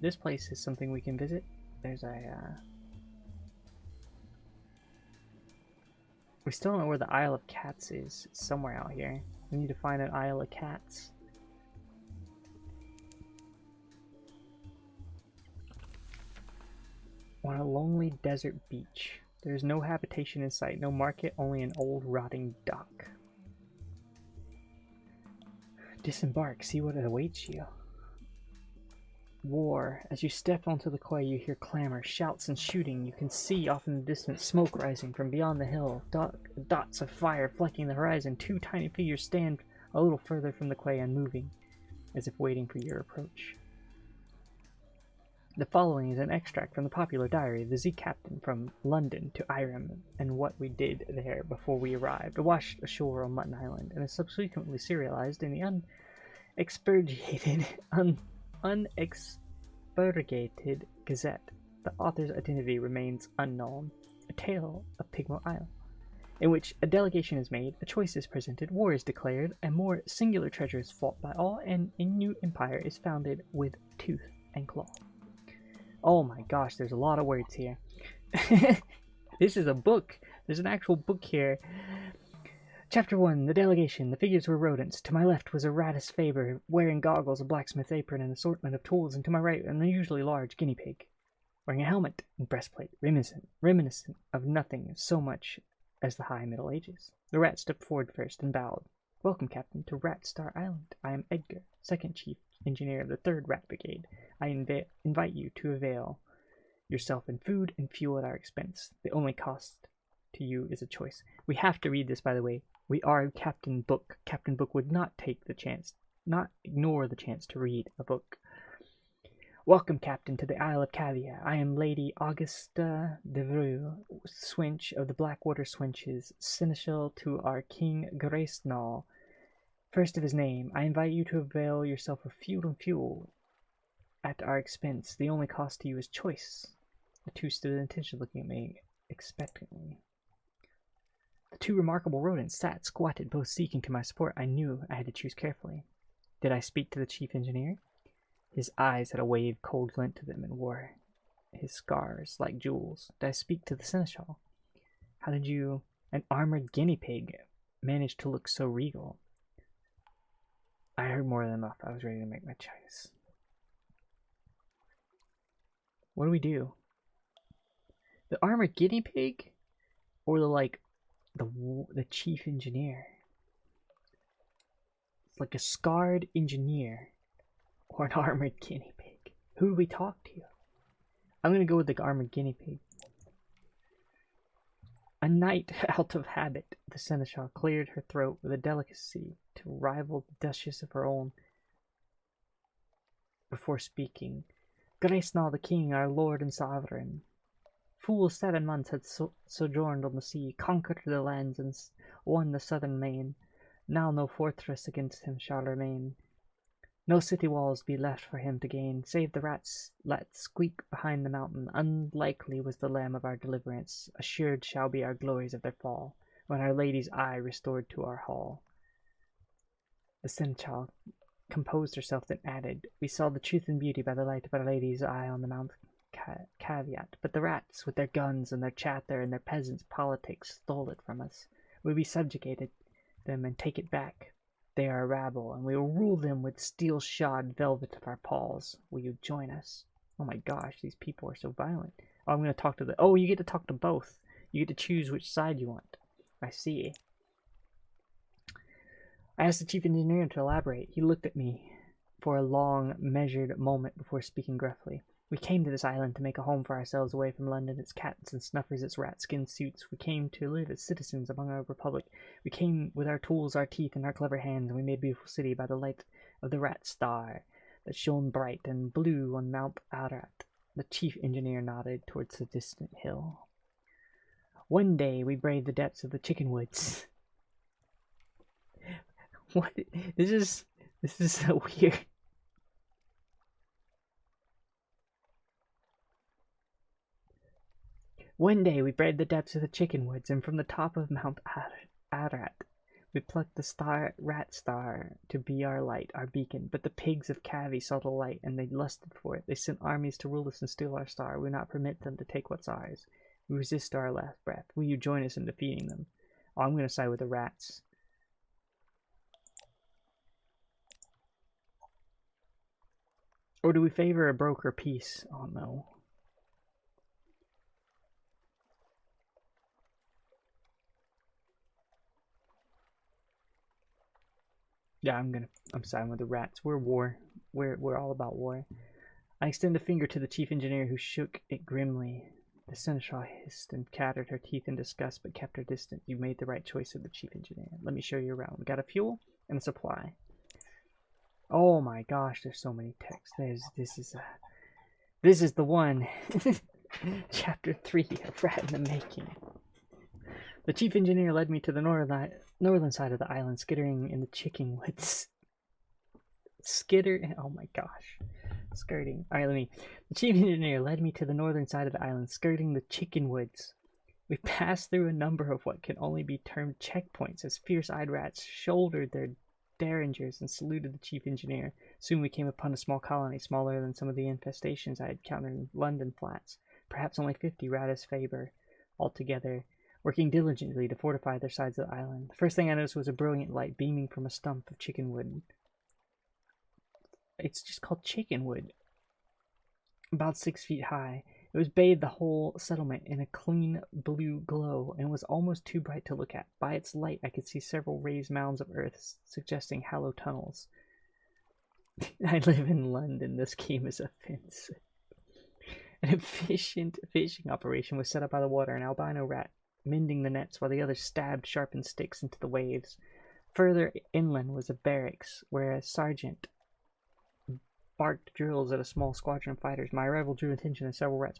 This place is something we can visit. There's a, We still don't know where the Isle of Cats is. It's somewhere out here. We need to find an Isle of Cats. On a lonely desert beach. There is no habitation in sight, no market, only an old rotting dock. Disembark, see what awaits you. War. As you step onto the quay, you hear clamor, shouts, and shooting. You can see off in the distance smoke rising from beyond the hill. Dots of fire flecking the horizon. Two tiny figures stand a little further from the quay, unmoving, as if waiting for your approach. The following is an extract from the popular diary of the Z Captain from London to Irem and what we did there before we arrived, washed ashore on Mutton Island, and is subsequently serialized in the unexpurgated Gazette. The author's identity remains unknown. A tale of Pigmo Isle, in which a delegation is made, a choice is presented, war is declared, a more singular treasure is fought by all, and a new empire is founded with tooth and claw. Oh my gosh, there's a lot of words here. This is a book. There's an actual book here. Chapter 1, The Delegation. The figures were rodents. To my left was a Ratus Faber, wearing goggles, a blacksmith apron, and an assortment of tools, and to my right an unusually large guinea pig, wearing a helmet and breastplate, reminiscent of nothing so much as the high Middle Ages. The rat stepped forward first and bowed. Welcome, Captain, to Rat Star Island. I am Edgar, second chief engineer of the 3rd Rat Brigade. I invite you to avail yourself in food and fuel at our expense. The only cost to you is a choice. We have to read this, by the way. We are Captain Book. Captain Book would not ignore the chance to read a book. Welcome, Captain, to the Isle of Cavia. I am Lady Augusta de Vreux, Swinch of the Blackwater Swinches, Seneschal to our King Gracenall, first of his name. I invite you to avail yourself of fuel at our expense. The only cost to you is choice. The two stood at attention, looking at me expectantly. The two remarkable rodents sat squatted, both seeking to my support. I knew I had to choose carefully. Did I speak to the chief engineer? His eyes had a wave cold glint to them and wore his scars like jewels. Did I speak to the seneschal? How did you, an armored guinea pig, manage to look so regal? I heard more than enough. I was ready to make my choice. What do we do? The armored guinea pig, or the chief engineer? It's like a scarred engineer. Or an armored guinea pig. Who do we talk to? I'm gonna go with the armored guinea pig. A knight out of habit, the seneschal cleared her throat with a delicacy to rival the duchess of her own before speaking. Gracenall the king, our lord and sovereign. Full 7 months had sojourned on the sea, conquered the lands, and won the southern main. Now no fortress against him shall remain. No city walls be left for him to gain, save the rats let squeak behind the mountain. Unlikely was the lamb of our deliverance, assured shall be our glories of their fall, when our lady's eye restored to our hall. The seneschal composed herself, then added, We saw the truth and beauty by the light of our lady's eye on the Mount Caveat, but the rats, with their guns and their chatter and their peasants' politics, stole it from us. We subjugated them and take it back. They are a rabble, and we will rule them with steel-shod velvet of our paws. Will you join us? Oh my gosh, these people are so violent. Oh, I'm going to talk to the... Oh, you get to talk to both. You get to choose which side you want. I see. I asked the chief engineer to elaborate. He looked at me for a long, measured moment before speaking gruffly. We came to this island to make a home for ourselves away from London, its cats and snuffers, its rat-skin suits. We came to live as citizens among our republic. We came with our tools, our teeth, and our clever hands, and we made a beautiful city by the light of the rat star that shone bright and blue on Mount Ararat. The chief engineer nodded towards the distant hill. One day we braved the depths of the chicken woods. What? This is so weird. One day we braved the depths of the chicken woods, and from the top of Mount Ararat we plucked the rat star to be our light, our beacon. But the pigs of Cavi saw the light, and they lusted for it. They sent armies to rule us and steal our star. We will not permit them to take what's ours. We resist to our last breath. Will you join us in defeating them? Oh, I'm going to side with the rats. Or do we favor a broker peace? Oh no. Yeah, I'm siding with the rats. We're war. We're all about war. I extend a finger to the chief engineer, who shook it grimly. The seneschal hissed and chattered her teeth in disgust, but kept her distant. You made the right choice, said the chief engineer. Let me show you around. We got a fuel and a supply. Oh my gosh, there's so many texts. This is the one. Chapter 3 of Rat in the Making. The chief engineer led me to the northern side of the island, skittering in the chicken woods. Oh my gosh. Skirting. Alright, The chief engineer led me to the northern side of the island, skirting the chicken woods. We passed through a number of what can only be termed checkpoints, as fierce-eyed rats shouldered their derringers and saluted the chief engineer. Soon we came upon a small colony, smaller than some of the infestations I had counted in London flats. Perhaps only 50 ratus faber altogether, working diligently to fortify their sides of the island. The first thing I noticed was a brilliant light beaming from a stump of chicken wood. It's just called chicken wood. About 6 feet high. It was bathed the whole settlement in a clean blue glow, and was almost too bright to look at. By its light I could see several raised mounds of earth, suggesting hollow tunnels. I live in London. This game is offensive. An efficient fishing operation was set up by the water, an albino rat mending the nets, while the others stabbed sharpened sticks into the waves. Further inland was a barracks, where a sergeant barked drills at a small squadron of fighters. My arrival drew attention and several rats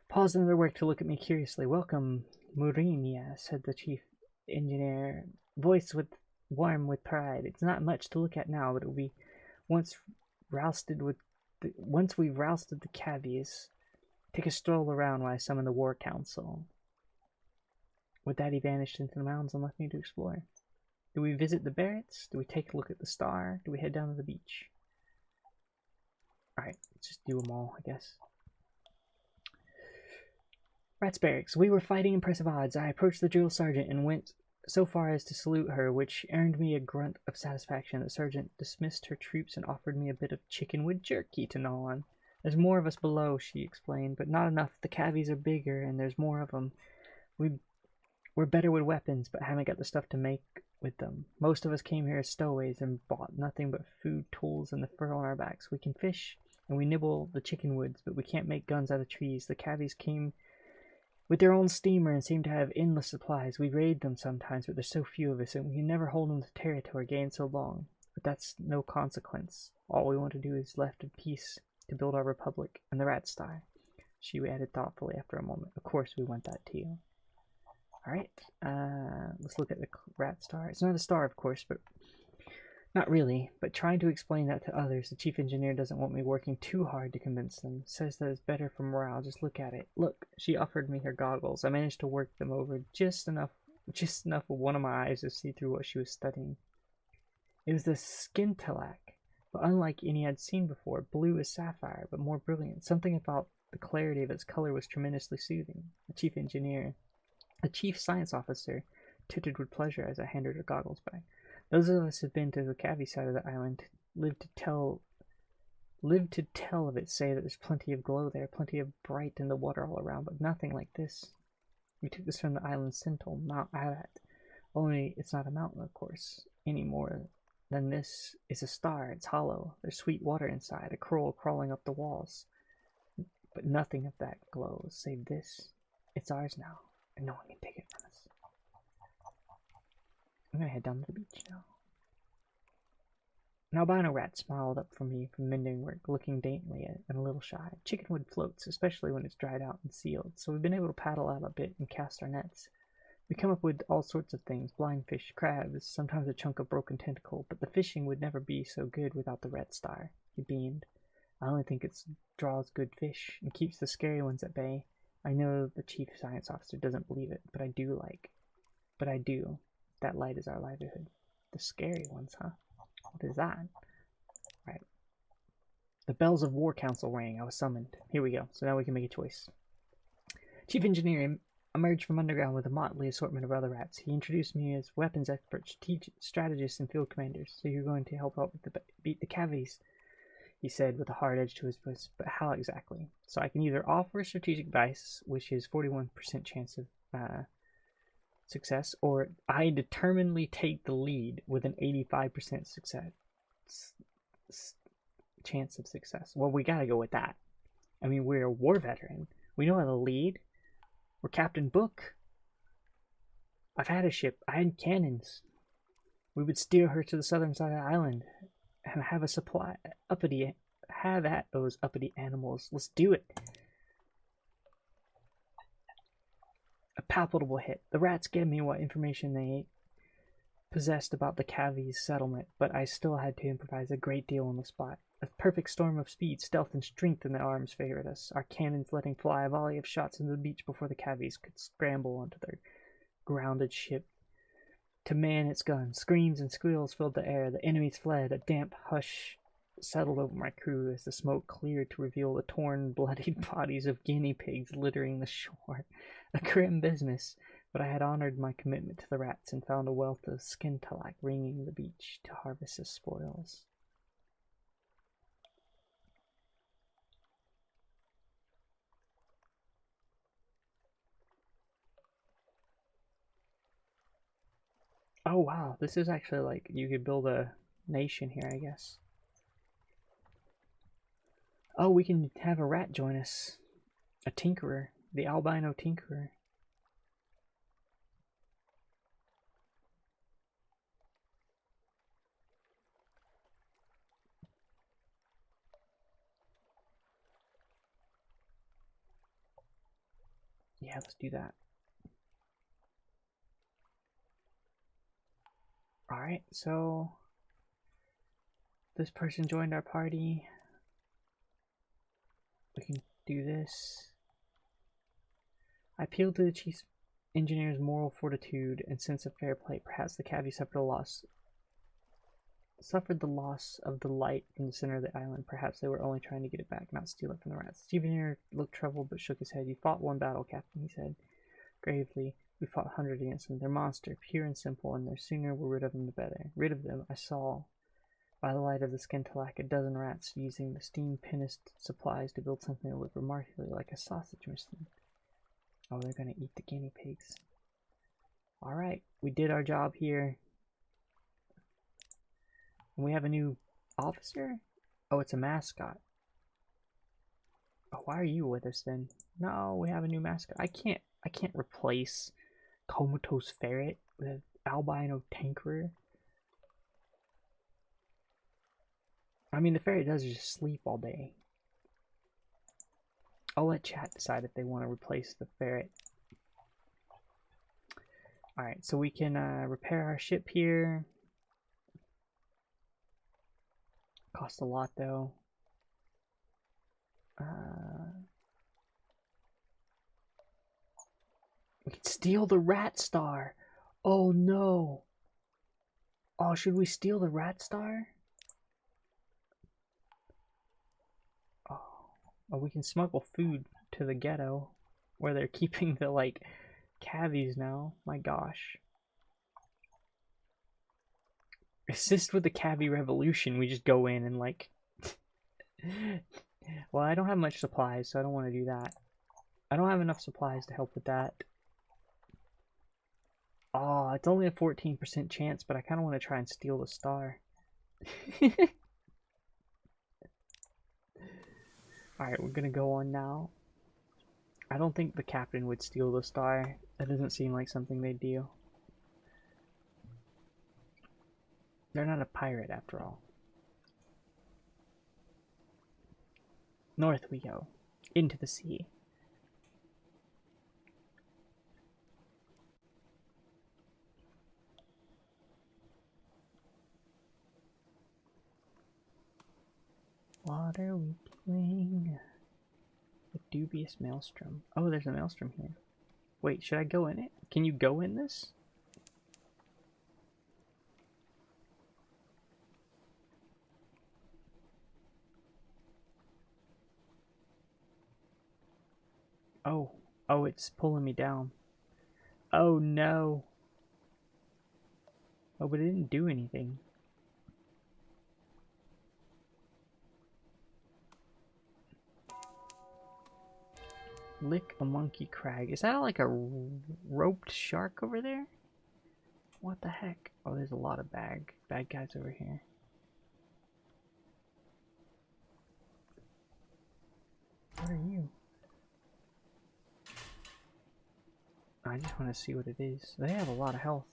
paused in their work to look at me curiously. "Welcome, Murinia," said the chief engineer, voice warm with pride. "It's not much to look at now, but it will be once we've rousted the cavies. Take a stroll around while I summon the war council." With that, he vanished into the mountains and left me to explore. Do we visit the barracks? Do we take a look at the star? Do we head down to the beach? Alright, let's just do them all, I guess. Rats Barracks. We were fighting impressive odds. I approached the drill sergeant and went so far as to salute her, which earned me a grunt of satisfaction. The sergeant dismissed her troops and offered me a bit of chickenwood jerky to gnaw on. "There's more of us below," she explained, "but not enough. The cavies are bigger and there's more of them. We're better with weapons, but haven't got the stuff to make with them. Most of us came here as stowaways and bought nothing but food, tools, and the fur on our backs. We can fish, and we nibble the chicken woods, but we can't make guns out of trees. The cavies came with their own steamer and seem to have endless supplies. We raid them sometimes, but there's so few of us, and we can never hold them to territory gained so long. But that's no consequence. All we want to do is left in peace to build our republic and the rat star." She added thoughtfully after a moment. "Of course we want that too." Alright, let's look at the rat star. It's not a star, of course, but not really. But trying to explain that to others, the chief engineer doesn't want me working too hard to convince them. Says that it's better for morale. Just look at it. Look, she offered me her goggles. I managed to work them over just enough with one of my eyes to see through what she was studying. It was the scintillac, but unlike any I'd seen before. Blue as sapphire, but more brilliant. Something about the clarity of its color was tremendously soothing. The chief science officer tittered with pleasure as I handed her goggles back. Those of us who've been to the Cavi side of the island live to tell of it say that there's plenty of glow there, plenty of bright in the water all around, but nothing like this. We took this from the island Sentinel, Mount Abat. Only it's not a mountain, of course, any more than this is a star. It's hollow. There's sweet water inside, a crow crawling up the walls. But nothing of that glows, save this. It's ours now, and no one can take it from us. I'm gonna head down to the beach now. An albino rat smiled up from me from mending work, looking daintily and a little shy. Chickenwood floats, especially when it's dried out and sealed, so we've been able to paddle out a bit and cast our nets. We come up with all sorts of things, blind fish, crabs, sometimes a chunk of broken tentacle, but the fishing would never be so good without the red star. He beamed. I only think it draws good fish and keeps the scary ones at bay. I know the chief science officer doesn't believe it, but I do. That light is our livelihood. The scary ones, huh? What is that? Right. The bells of war council rang. I was summoned. Here we go. So now we can make a choice. Chief engineer emerged from underground with a motley assortment of other rats. He introduced me as weapons expert, strategist, and field commanders. "So you're going to help out with beat the cavities," he said with a hard edge to his voice. "But how exactly?" "So I can either offer strategic advice, which is 41% chance of success, or I determinedly take the lead with an 85% chance of success." Well, we gotta go with that. I mean, we're a war veteran. We know how to lead. We're Captain Book. I've had a ship. I had cannons. We would steer her to the southern side of the island and have at those uppity animals. Let's do it. A palpable hit. The rats gave me what information they possessed about the Cavi's settlement, but I still had to improvise a great deal on the spot. A perfect storm of speed, stealth, and strength in the arms favored us, our cannons letting fly a volley of shots into the beach before the Cavies could scramble onto their grounded ship to man its guns. Screams and squeals filled the air. The enemies fled. A damp hush settled over my crew as the smoke cleared to reveal the torn, bloodied bodies of guinea pigs littering the shore. A grim business, but I had honored my commitment to the rats and found a wealth of scintillac ringing the beach to harvest as spoils. Oh wow, this is actually like, you could build a nation here, I guess. Oh, we can have a rat join us. A tinkerer. The albino tinkerer. Yeah, let's do that. Alright, so this person joined our party. We can do this. I appealed to the chief engineer's moral fortitude and sense of fair play. Perhaps the cabbie suffered the loss of the light from the center of the island. Perhaps they were only trying to get it back, not steal it from the rats. The chief engineer looked troubled but shook his head. You fought one battle, Captain, he said gravely. We fought 100 against them. They're monster, pure and simple, and the sooner we're rid of them, the better. Rid of them, I saw by the light of the scintillac a dozen rats using the steam pinnace supplies to build something that looked remarkably like a sausage machine. Oh, they're gonna eat the guinea pigs. Alright, we did our job here. And we have a new officer? Oh, it's a mascot. Oh, why are you with us then? No, we have a new mascot. I can't replace Comatose Ferret with Albino Tankerer. I mean, the ferret does just sleep all day. I'll let chat decide if they want to replace the ferret. Alright, so we can repair our ship here. Cost a lot though. We can steal the rat star. Oh no. Oh, should we steal the rat star? Oh, we can smuggle food to the ghetto where they're keeping the like cabbies now. My gosh. Assist with the cabbie revolution. We just go in and like well, I don't have much supplies, so I don't want to do that. I don't have enough supplies to help with that. Oh, it's only a 14% chance, but I kind of want to try and steal the star. Alright, we're gonna go on now. I don't think the captain would steal the star. That doesn't seem like something they'd do. They're not a pirate after all. North we go. Into the sea. What are we doing? A dubious maelstrom. Oh, there's a maelstrom here. Wait, should I go in it? Can you go in this? Oh. Oh, it's pulling me down. Oh no. Oh, but it didn't do anything. Lick a monkey crag. Is that like a roped shark over there? What the heck? Oh, there's a lot of bad guys over here. What are you? I just want to see what it is. They have a lot of health.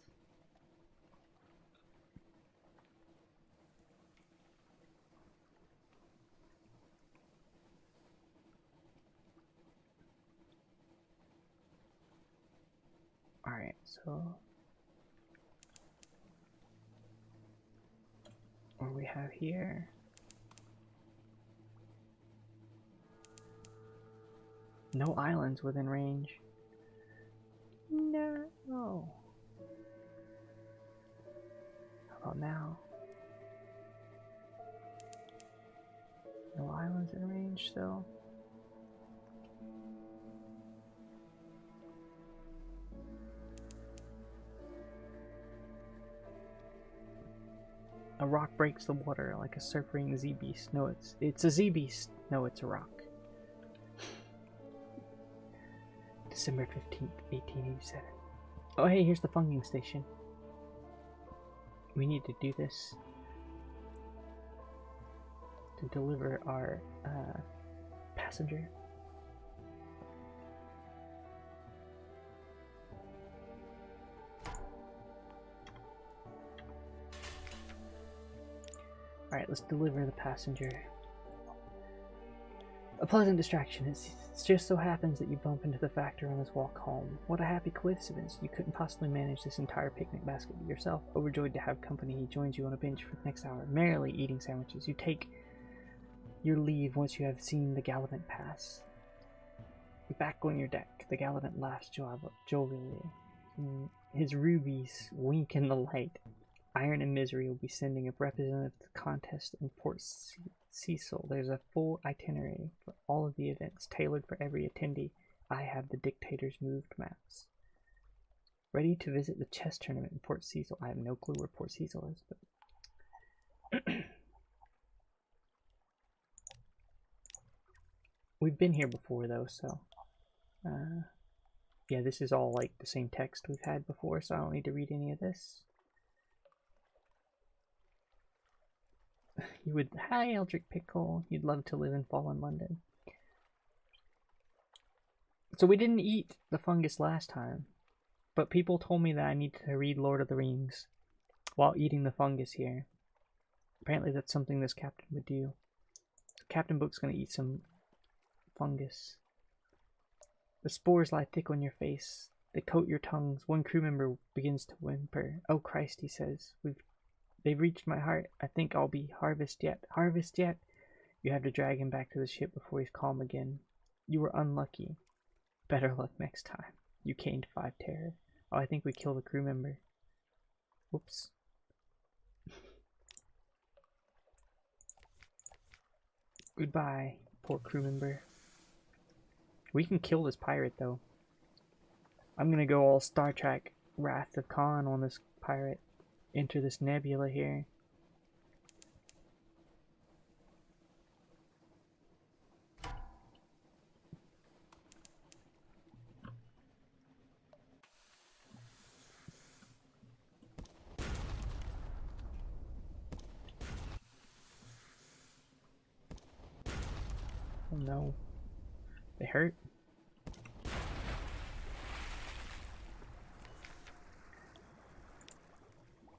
Alright, so what do we have here? No islands within range. No. How about now? No islands in range still. A rock breaks the water like a surfing Z-beast. No, it's a Z-beast. No, it's a rock. December 15th, 1887. Oh, hey, here's the funking station. We need to do this to deliver our passenger. Alright, let's deliver the passenger. pleasant distraction. It just so happens that you bump into the factor on this walk home. What a happy coincidence. You couldn't possibly manage this entire picnic basket yourself. Overjoyed to have company, he joins you on a bench for the next hour, merrily eating sandwiches. You take your leave once you have seen the Gallivant pass. Back on your deck, the Gallivant laughs jovially. His rubies wink in the light. Iron and Misery will be sending a representative to the contest in Port Cecil. There's a full itinerary for all of the events, tailored for every attendee. I have the Dictator's moved maps. Ready to visit the chess tournament in Port Cecil. I have no clue where Port Cecil is, but we've been here before though, so yeah, this is all like the same text we've had before, so I don't need to read any of this. You would, hi Eldrick Pickle, you'd love to live in fallen London. So we didn't eat the fungus last time, but people told me that I need to read Lord of the Rings while eating the fungus here. Apparently that's something this captain would do. So Captain Book's gonna eat some fungus. The spores lie thick on your face. They coat your tongues. One crew member begins to whimper. Oh Christ, he says. They've reached my heart. I think I'll be harvest yet. Harvest yet! You have to drag him back to the ship before he's calm again. You were unlucky. Better luck next time. You gained 5 terror. Oh, I think we killed a crew member. Whoops. Goodbye, poor crew member. We can kill this pirate, though. I'm gonna go all Star Trek Wrath of Khan on this pirate. Enter this nebula here. Oh no. They hurt?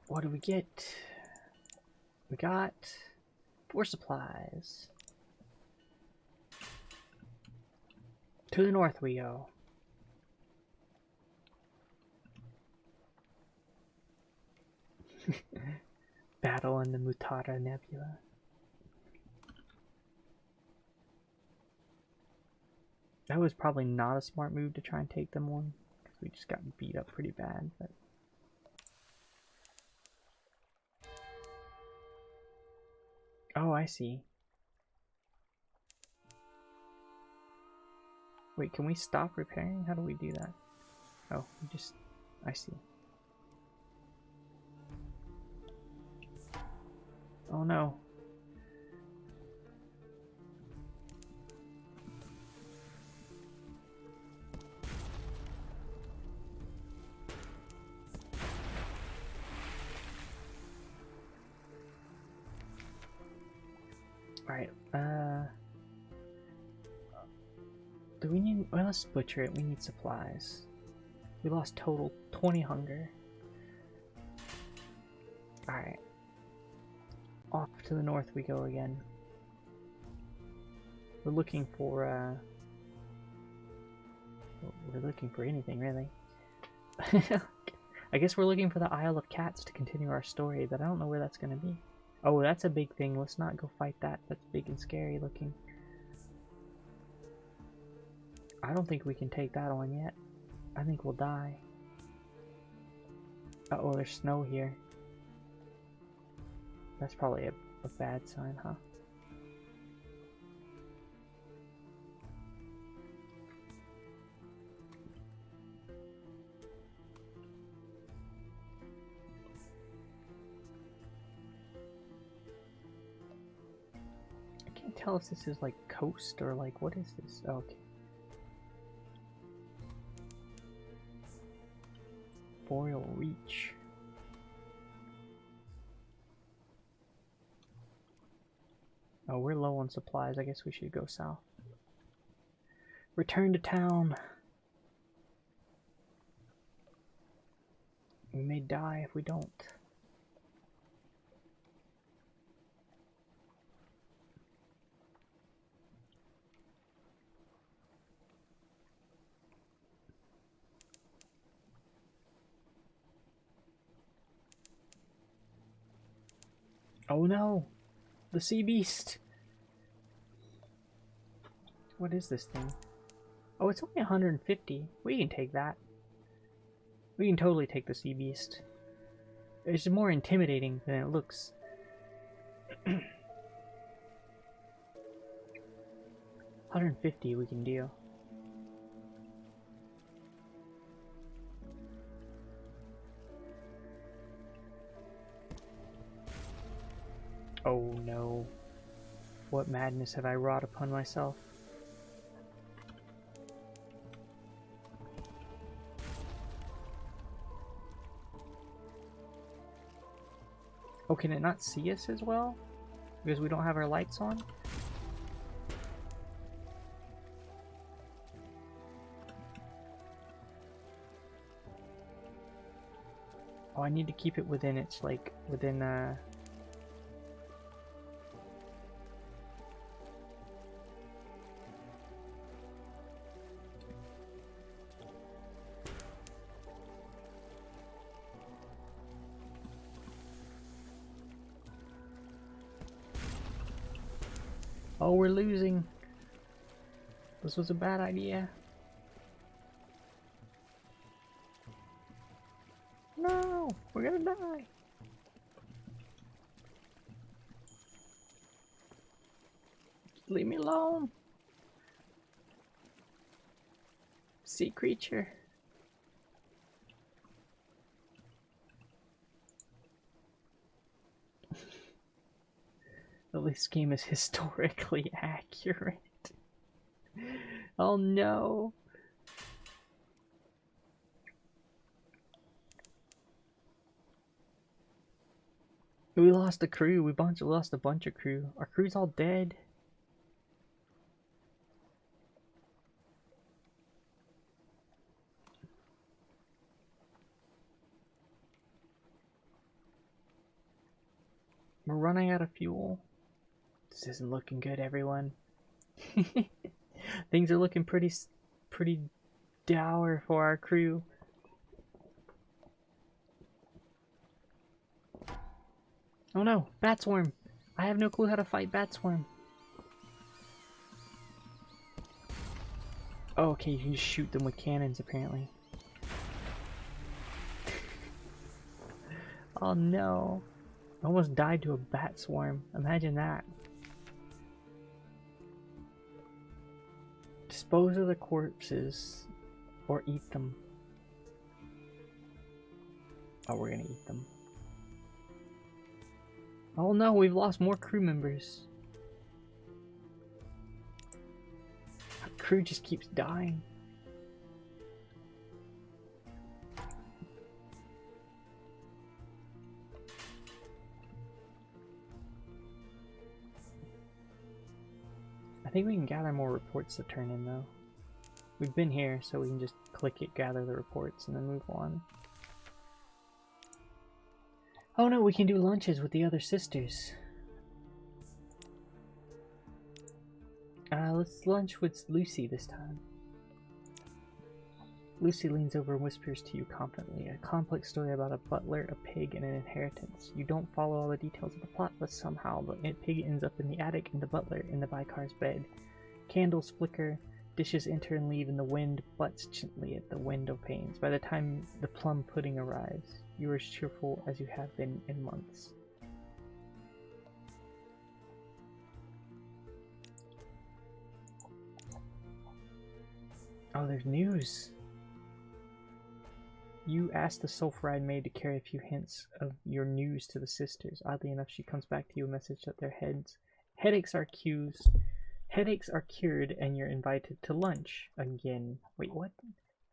What do we get? We got 4 supplies. To the north we go. Battle in the Mutara Nebula. That was probably not a smart move to try and take them on, because we just got beat up pretty bad. But oh, I see. Wait, can we stop repairing? How do we do that? Oh, we just... I see. Oh no. Alright, do we need... well, let's butcher it. We need supplies. We lost total 20 hunger. Alright. Off to the north we go again. We're looking for, we're looking for anything, really. I guess we're looking for the Isle of Cats to continue our story, but I don't know where that's gonna be. Oh, that's a big thing. Let's not go fight that. That's big and scary looking. I don't think we can take that on yet. I think we'll die. Uh-oh, there's snow here. That's probably a bad sign, huh? I can't tell if this is like coast or like, what is this? Oh, okay. Boreal Reach. Oh, we're low on supplies. I guess we should go south. Return to town. We may die if we don't. Oh no! The sea beast! What is this thing? Oh, it's only 150. We can take that. We can totally take the sea beast. It's more intimidating than it looks. 150 we can deal. Oh no. What madness have I wrought upon myself? Oh, can it not see us as well? Because we don't have our lights on? Oh, I need to keep it within its, like, within, Oh, we're losing. This was a bad idea. No, we're gonna die. Leave me alone. Sea creature. At least this game is historically accurate. Oh no. We lost a crew. We lost a bunch of crew. Our crew's all dead. We're running out of fuel. This isn't looking good, everyone. Things are looking pretty dour for our crew. Oh no, bat swarm! I have no clue how to fight bat swarm. Oh, okay, you can just shoot them with cannons, apparently. Oh no. I almost died to a bat swarm. Imagine that. Dispose of the corpses or eat them. Oh, we're gonna eat them. Oh no, we've lost more crew members. Our crew just keeps dying. I think we can gather more reports to turn in though. We've been here, so we can just click it, gather the reports, and then move on. Oh no, we can do lunches with the other sisters. Let's lunch with Lucy this time. Lucy leans over and whispers to you confidently, a complex story about a butler, a pig, and an inheritance. You don't follow all the details of the plot, but somehow the pig ends up in the attic and the butler in the Vicar's bed. Candles flicker, dishes enter and leave, and the wind butts gently at the window panes. By the time the plum pudding arrives, you are as cheerful as you have been in months. Oh, there's news! You ask the sulfuride maid to carry a few hints of your news to the sisters. Oddly enough, she comes back to you a message that their headaches are cured and you're invited to lunch again. Wait, what?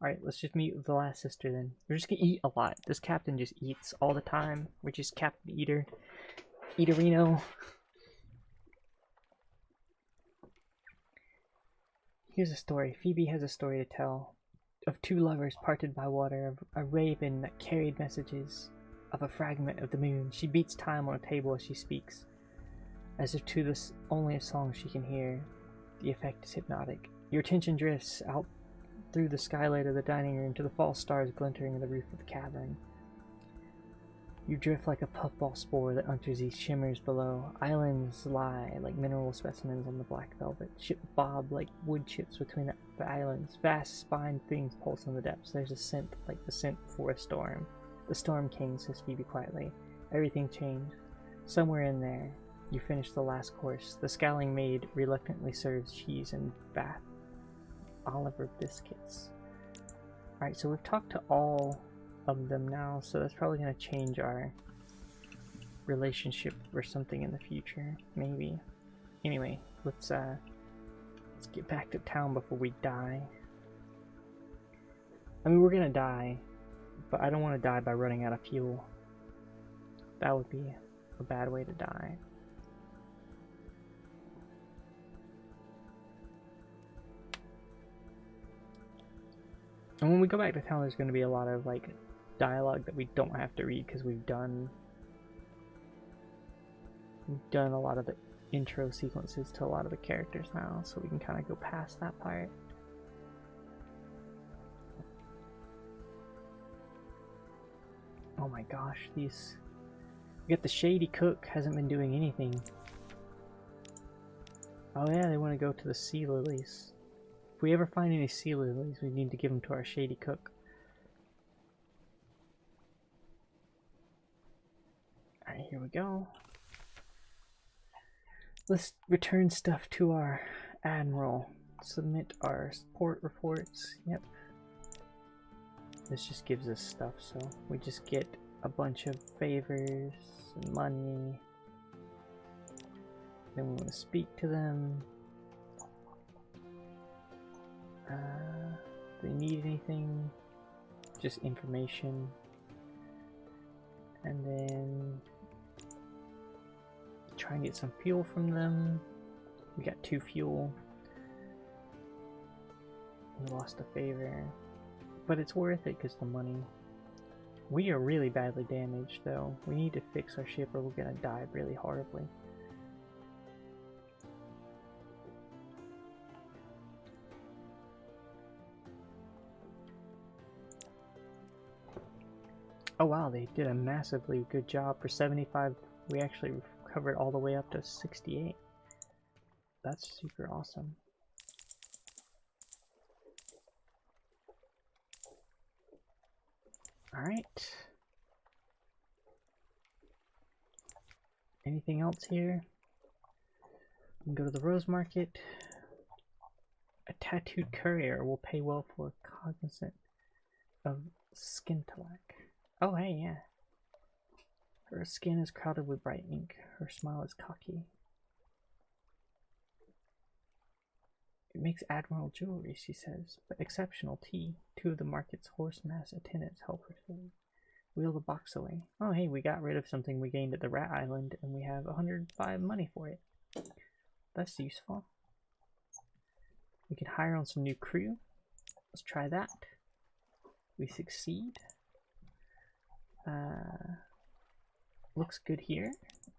Alright, let's just meet with the last sister then. We're just gonna eat a lot. This captain just eats all the time. We're just Captain Eater. Eaterino. Here's a story. Phoebe has a story to tell. Of two lovers parted by water, of a raven that carried messages, of a fragment of the moon. She beats time on a table as she speaks, as if to this only a song she can hear. The effect is hypnotic. Your attention drifts out through the skylight of the dining room to the false stars glinting in the roof of the cavern. You drift like a puffball spore that enters these shimmers below. Islands lie like mineral specimens on the black velvet. Ship bob like wood chips between the islands. Vast spined things pulse in the depths. There's a scent like the scent before a storm. The Storm King, says Phoebe quietly. Everything changed. Somewhere in there, you finish the last course. The scowling maid reluctantly serves cheese and Bath Oliver biscuits. Alright, so we've talked to all of them now, so that's probably going to change our relationship or something in the future, maybe. Anyway, let's get back to town before we die. I mean, we're gonna die, but I don't want to die by running out of fuel. That would be a bad way to die. And when we go back to town, there's going to be a lot of like dialogue that we don't have to read because we've done a lot of the intro sequences to a lot of the characters now, so we can kind of go past that part. Oh my gosh, these... We got the shady cook, hasn't been doing anything. Oh yeah, they want to go to the sea lilies. If we ever find any sea lilies, we need to give them to our shady cook. Alright, here we go. Let's return stuff to our admiral. Submit our port reports. Yep. This just gives us stuff, so we just get a bunch of favors and money. Then we want to speak to them. Do they need anything? Just information. And then try and get some fuel from them. We got 2 fuel. We lost a favor. But it's worth it because the money. We are really badly damaged though. We need to fix our ship or we're gonna die really horribly. Oh wow, they did a massively good job. For 75, we actually recovered all the way up to 68. That's super awesome. Alright. Anything else here? We can go to the Rose Market. A tattooed courier will pay well for cognizant of Skintalak. Oh hey, yeah. Her skin is crowded with bright ink. Her smile is cocky. It makes admirable jewelry, she says, but exceptional tea. 2 of the market's horse mass attendants help her food. Wheel the box away. Oh hey, we got rid of something we gained at the Rat Island, and we have 105 money for it. That's useful. We can hire on some new crew. Let's try that. We succeed. Looks good here.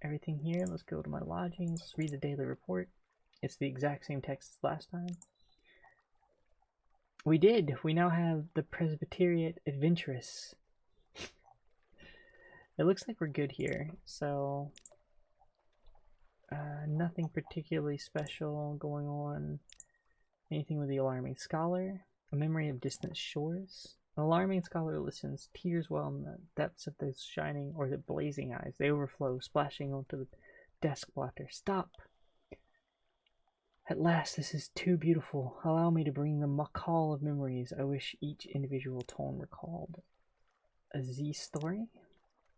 Everything here. Let's go to my lodgings. Let's read the daily report. It's the exact same text as last time. We did. We now have the Presbyterian Adventurous. It looks like we're good here. So, nothing particularly special going on. Anything with the Alarming Scholar. A memory of distant shores. An alarming scholar listens, tears well in the depths of those shining, or the blazing eyes. They overflow, splashing onto the desk blotter. Stop! At last, this is too beautiful. Allow me to bring the call of memories I wish each individual tone recalled. A Z story?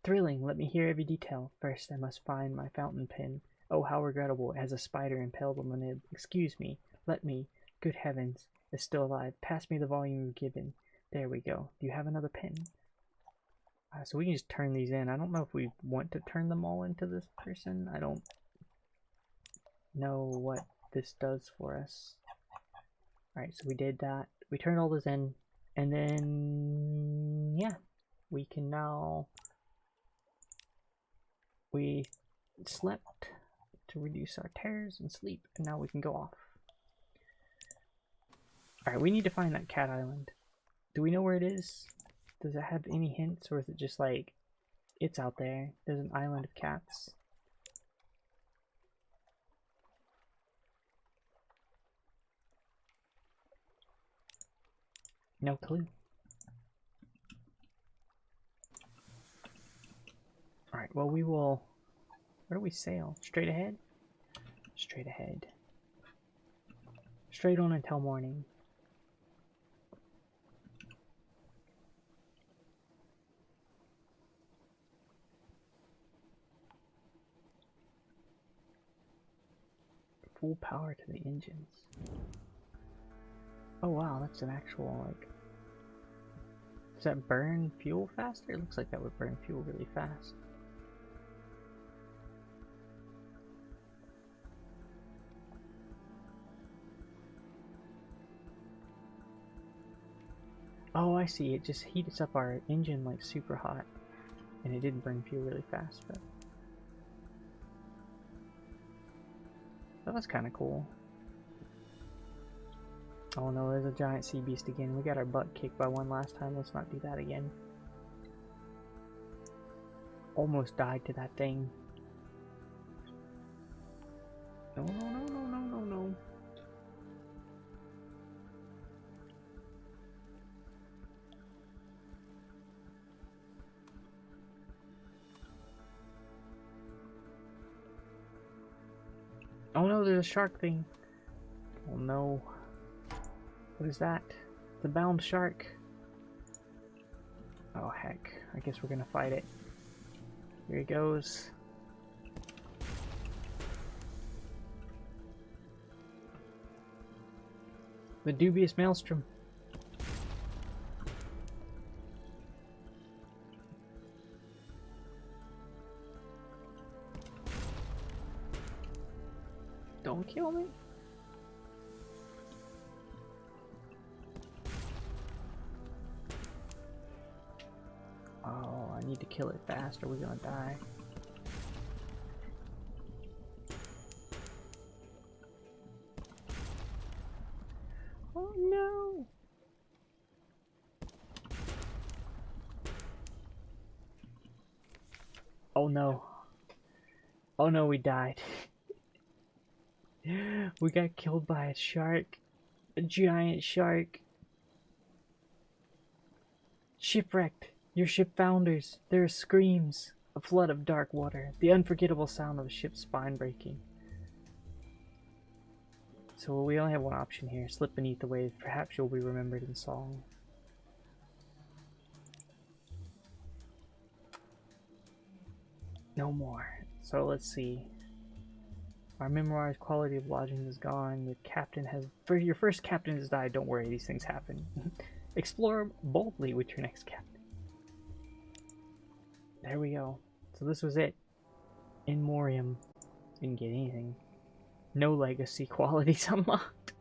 Thrilling, let me hear every detail. First, I must find my fountain pen. Oh, how regrettable, it has a spider impaled on the nib. Excuse me, let me, good heavens, is still alive. Pass me the volume of Gibbon. There we go. Do you have another pen? So we can just turn these in. I don't know if we want to turn them all into this person. I don't know what this does for us. Alright, so we did that. We turned all those in. And then, yeah, we can now... We slept to reduce our terrors and sleep. And now we can go off. Alright, we need to find that cat island. Do we know where it is? Does it have any hints, or is it just like It's out there. There's an island of cats. No clue. Alright, well we will... Where do we sail? Straight ahead? Straight ahead. Straight on until morning. Full power to the engines. Oh wow, that's an actual, like... Does that burn fuel faster? It looks like that would burn fuel really fast. Oh, I see. It just heats up our engine like super hot. And it didn't burn fuel really fast, but... That was kind of cool. Oh no, there's a giant sea beast again. We got our butt kicked by one last time. Let's not do that again. Almost died to that thing. No, no, no, no, no, no, no. Oh no, there's a shark thing. Oh no. What is that? The bound shark. Oh heck. I guess we're gonna fight it. Here he goes. The dubious maelstrom. Don't kill me. Oh, I need to kill it fast or we're gonna die. Oh no! Oh no. Oh no, we died. We got killed by a shark. A giant shark. Shipwrecked. Your ship founders. There are screams. A flood of dark water. The unforgettable sound of a ship's spine breaking. So we only have one option here. Slip beneath the waves. Perhaps you'll be remembered in song. No more. So let's see. Our memorized quality of lodging is gone. Your captain has... Your first captain has died. Don't worry, these things happen. Explore boldly with your next captain. There we go. So this was it. In Morium. Didn't get anything. No legacy qualities unlocked.